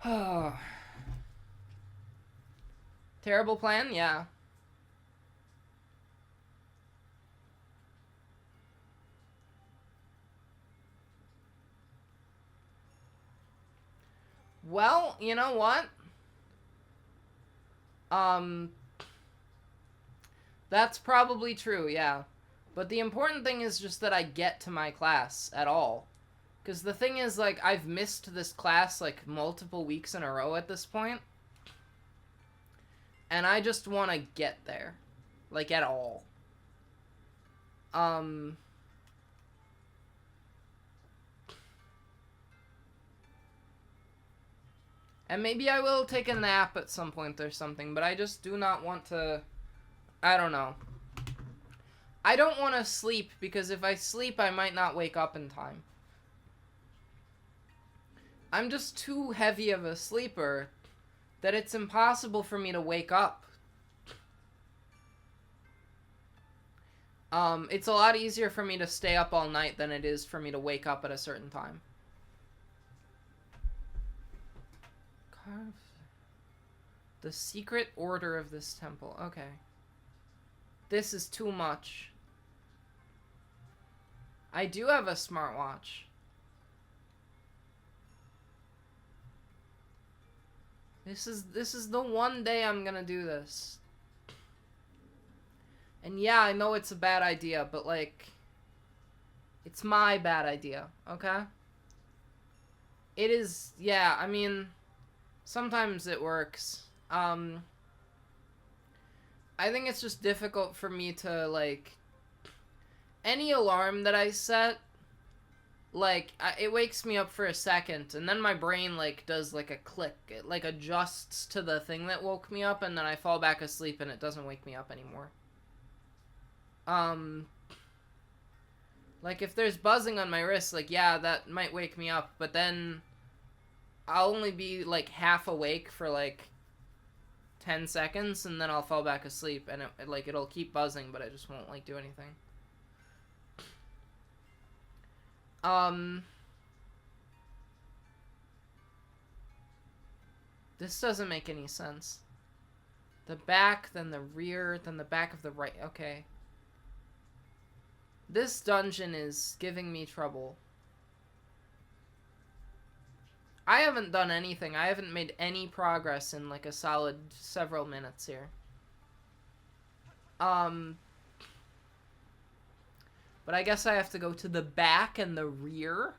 Oh. Terrible plan? Yeah. Well, you know what? That's probably true, yeah. But the important thing is just that I get to my class at all. Because the thing is, like, I've missed this class, like, multiple weeks in a row at this point. And I just want to get there. Like, at all. And maybe I will take a nap at some point or something, but I just do not want to... I don't know. I don't want to sleep, because if I sleep, I might not wake up in time. I'm just too heavy of a sleeper that it's impossible for me to wake up. It's a lot easier for me to stay up all night than it is for me to wake up at a certain time. Carve the secret order of this temple. Okay. This is too much. I do have a smartwatch. This is the one day I'm gonna do this. And yeah, I know it's a bad idea, but like, it's my bad idea, okay? It is, yeah, I mean, sometimes it works. I think it's just difficult for me to, like, any alarm that I set, like, it wakes me up for a second, and then my brain, like, does, like, a click. It, like, adjusts to the thing that woke me up, and then I fall back asleep, and it doesn't wake me up anymore. Like, if there's buzzing on my wrist, like, yeah, that might wake me up, but then I'll only be, like, half awake for, like, 10 seconds, and then I'll fall back asleep, and it'll keep buzzing, but I just won't, like, do anything. This doesn't make any sense. The back, then the rear, then the back of the right. Okay. This dungeon is giving me trouble. I haven't done anything. I haven't made any progress in, like, a solid several minutes here. But I guess I have to go to the back and the rear.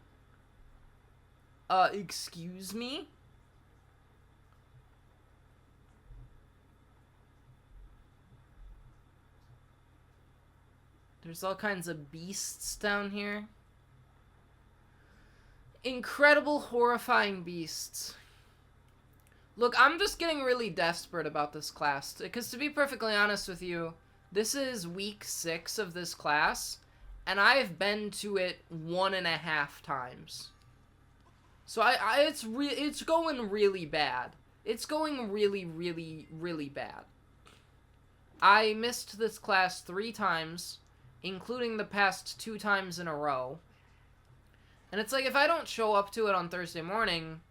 Excuse me? There's all kinds of beasts down here. Incredible, horrifying beasts. Look, I'm just getting really desperate about this class. Because to be perfectly honest with you, this is week 6 of this class, and I've been to it 1.5 times. So it's going really bad. It's going really, really, really bad. I missed this class 3 times, including the past 2 times in a row. And it's like, if I don't show up to it on Thursday morning,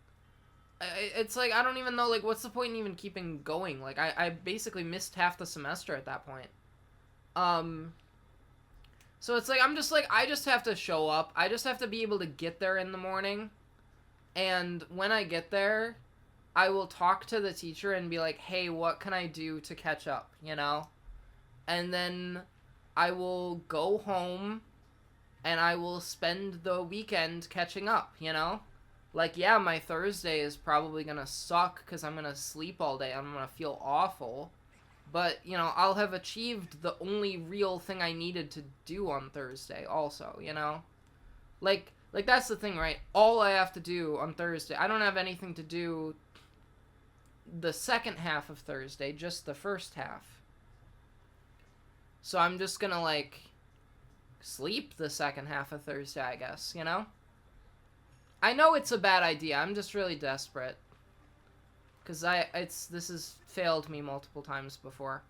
it's like, I don't even know, like, what's the point in even keeping going? Like, I basically missed half the semester at that point. So it's like, I'm just like, I just have to show up. I just have to be able to get there in the morning. And when I get there, I will talk to the teacher and be like, hey, what can I do to catch up, you know? And then I will go home and I will spend the weekend catching up, you know? Like, yeah, my Thursday is probably gonna suck because I'm gonna sleep all day. I'm gonna feel awful. But, you know, I'll have achieved the only real thing I needed to do on Thursday also, you know? Like that's the thing, right? All I have to do on Thursday, I don't have anything to do the second half of Thursday, just the first half. So I'm just gonna, like, sleep the second half of Thursday, I guess, you know? I know it's a bad idea. I'm just really desperate. Because this has failed me multiple times before.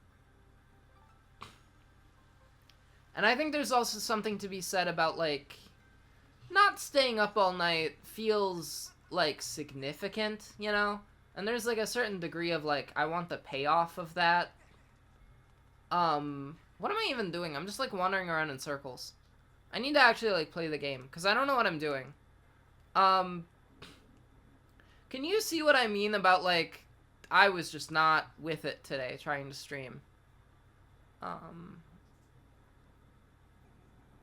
And I think there's also something to be said about, like, not staying up all night feels, like, significant, you know? And there's, like, a certain degree of, like, I want the payoff of that. What am I even doing? I'm just, like, wandering around in circles. I need to actually, like, play the game, because I don't know what I'm doing. Can you see what I mean about, like, I was just not with it today trying to stream?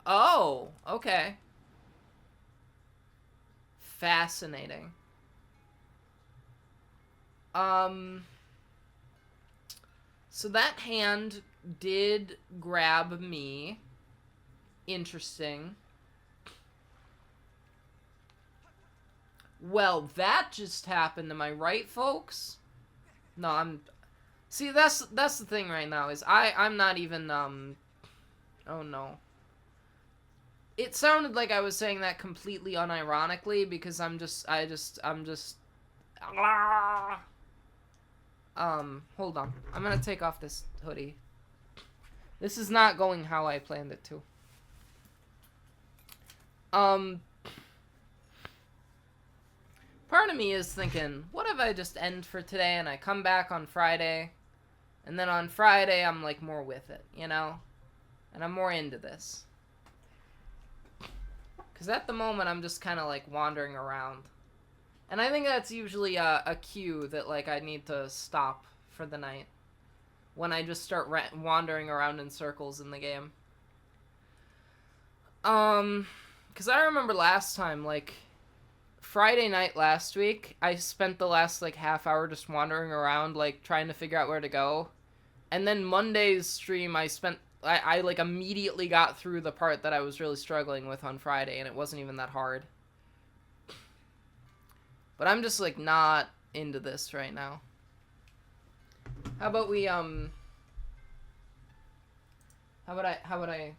Oh, okay. Fascinating. So that hand did grab me. Interesting. Well, that just happened. Am I right, folks? No, I'm... See, that's the thing right now, is I'm not even, Oh, no. It sounded like I was saying that completely unironically, because I'm just... Hold on. I'm gonna take off this hoodie. This is not going how I planned it to. Part of me is thinking, what if I just end for today and I come back on Friday, and then on Friday I'm, like, more with it, you know? And I'm more into this. Because at the moment I'm just kind of, like, wandering around. And I think that's usually a cue that, like, I need to stop for the night. When I just start wandering around in circles in the game. Because I remember last time, like, Friday night last week, I spent the last, like, half hour just wandering around, like, trying to figure out where to go. And then Monday's stream, I like, immediately got through the part that I was really struggling with on Friday, and it wasn't even that hard. But I'm just, like, not into this right now. How about we, how would I...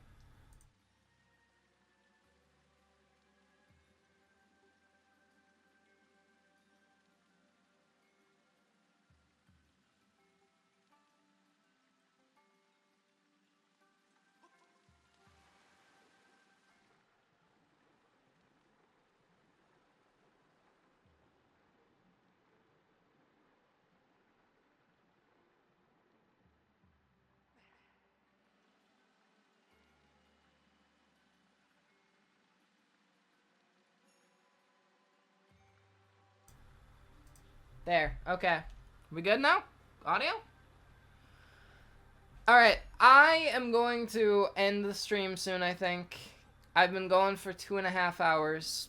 There. Okay. We good now? Audio? Alright. I am going to end the stream soon, I think. I've been going for 2.5 hours.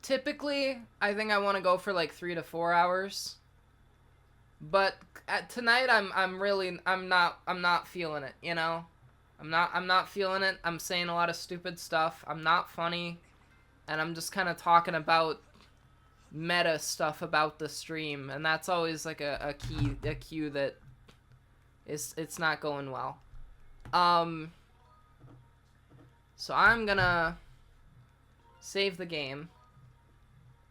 Typically, I think I want to go for like 3 to 4 hours. But tonight I'm not feeling it, you know? I'm not feeling it. I'm saying a lot of stupid stuff. I'm not funny. And I'm just kind of talking about meta stuff about the stream, and that's always like a cue that it's not going well. So I'm gonna save the game,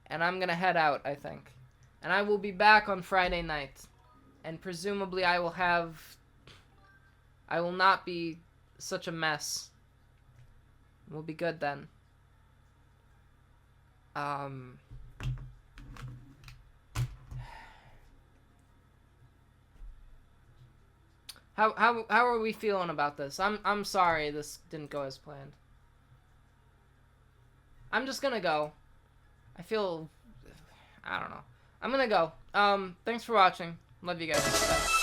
and I'm gonna head out, I think. And I will be back on Friday night, and presumably I will not be such a mess. We'll be good then. How are we feeling about this? I'm sorry this didn't go as planned. I'm just gonna go. I don't know. I'm gonna go. Thanks for watching. Love you guys. Bye.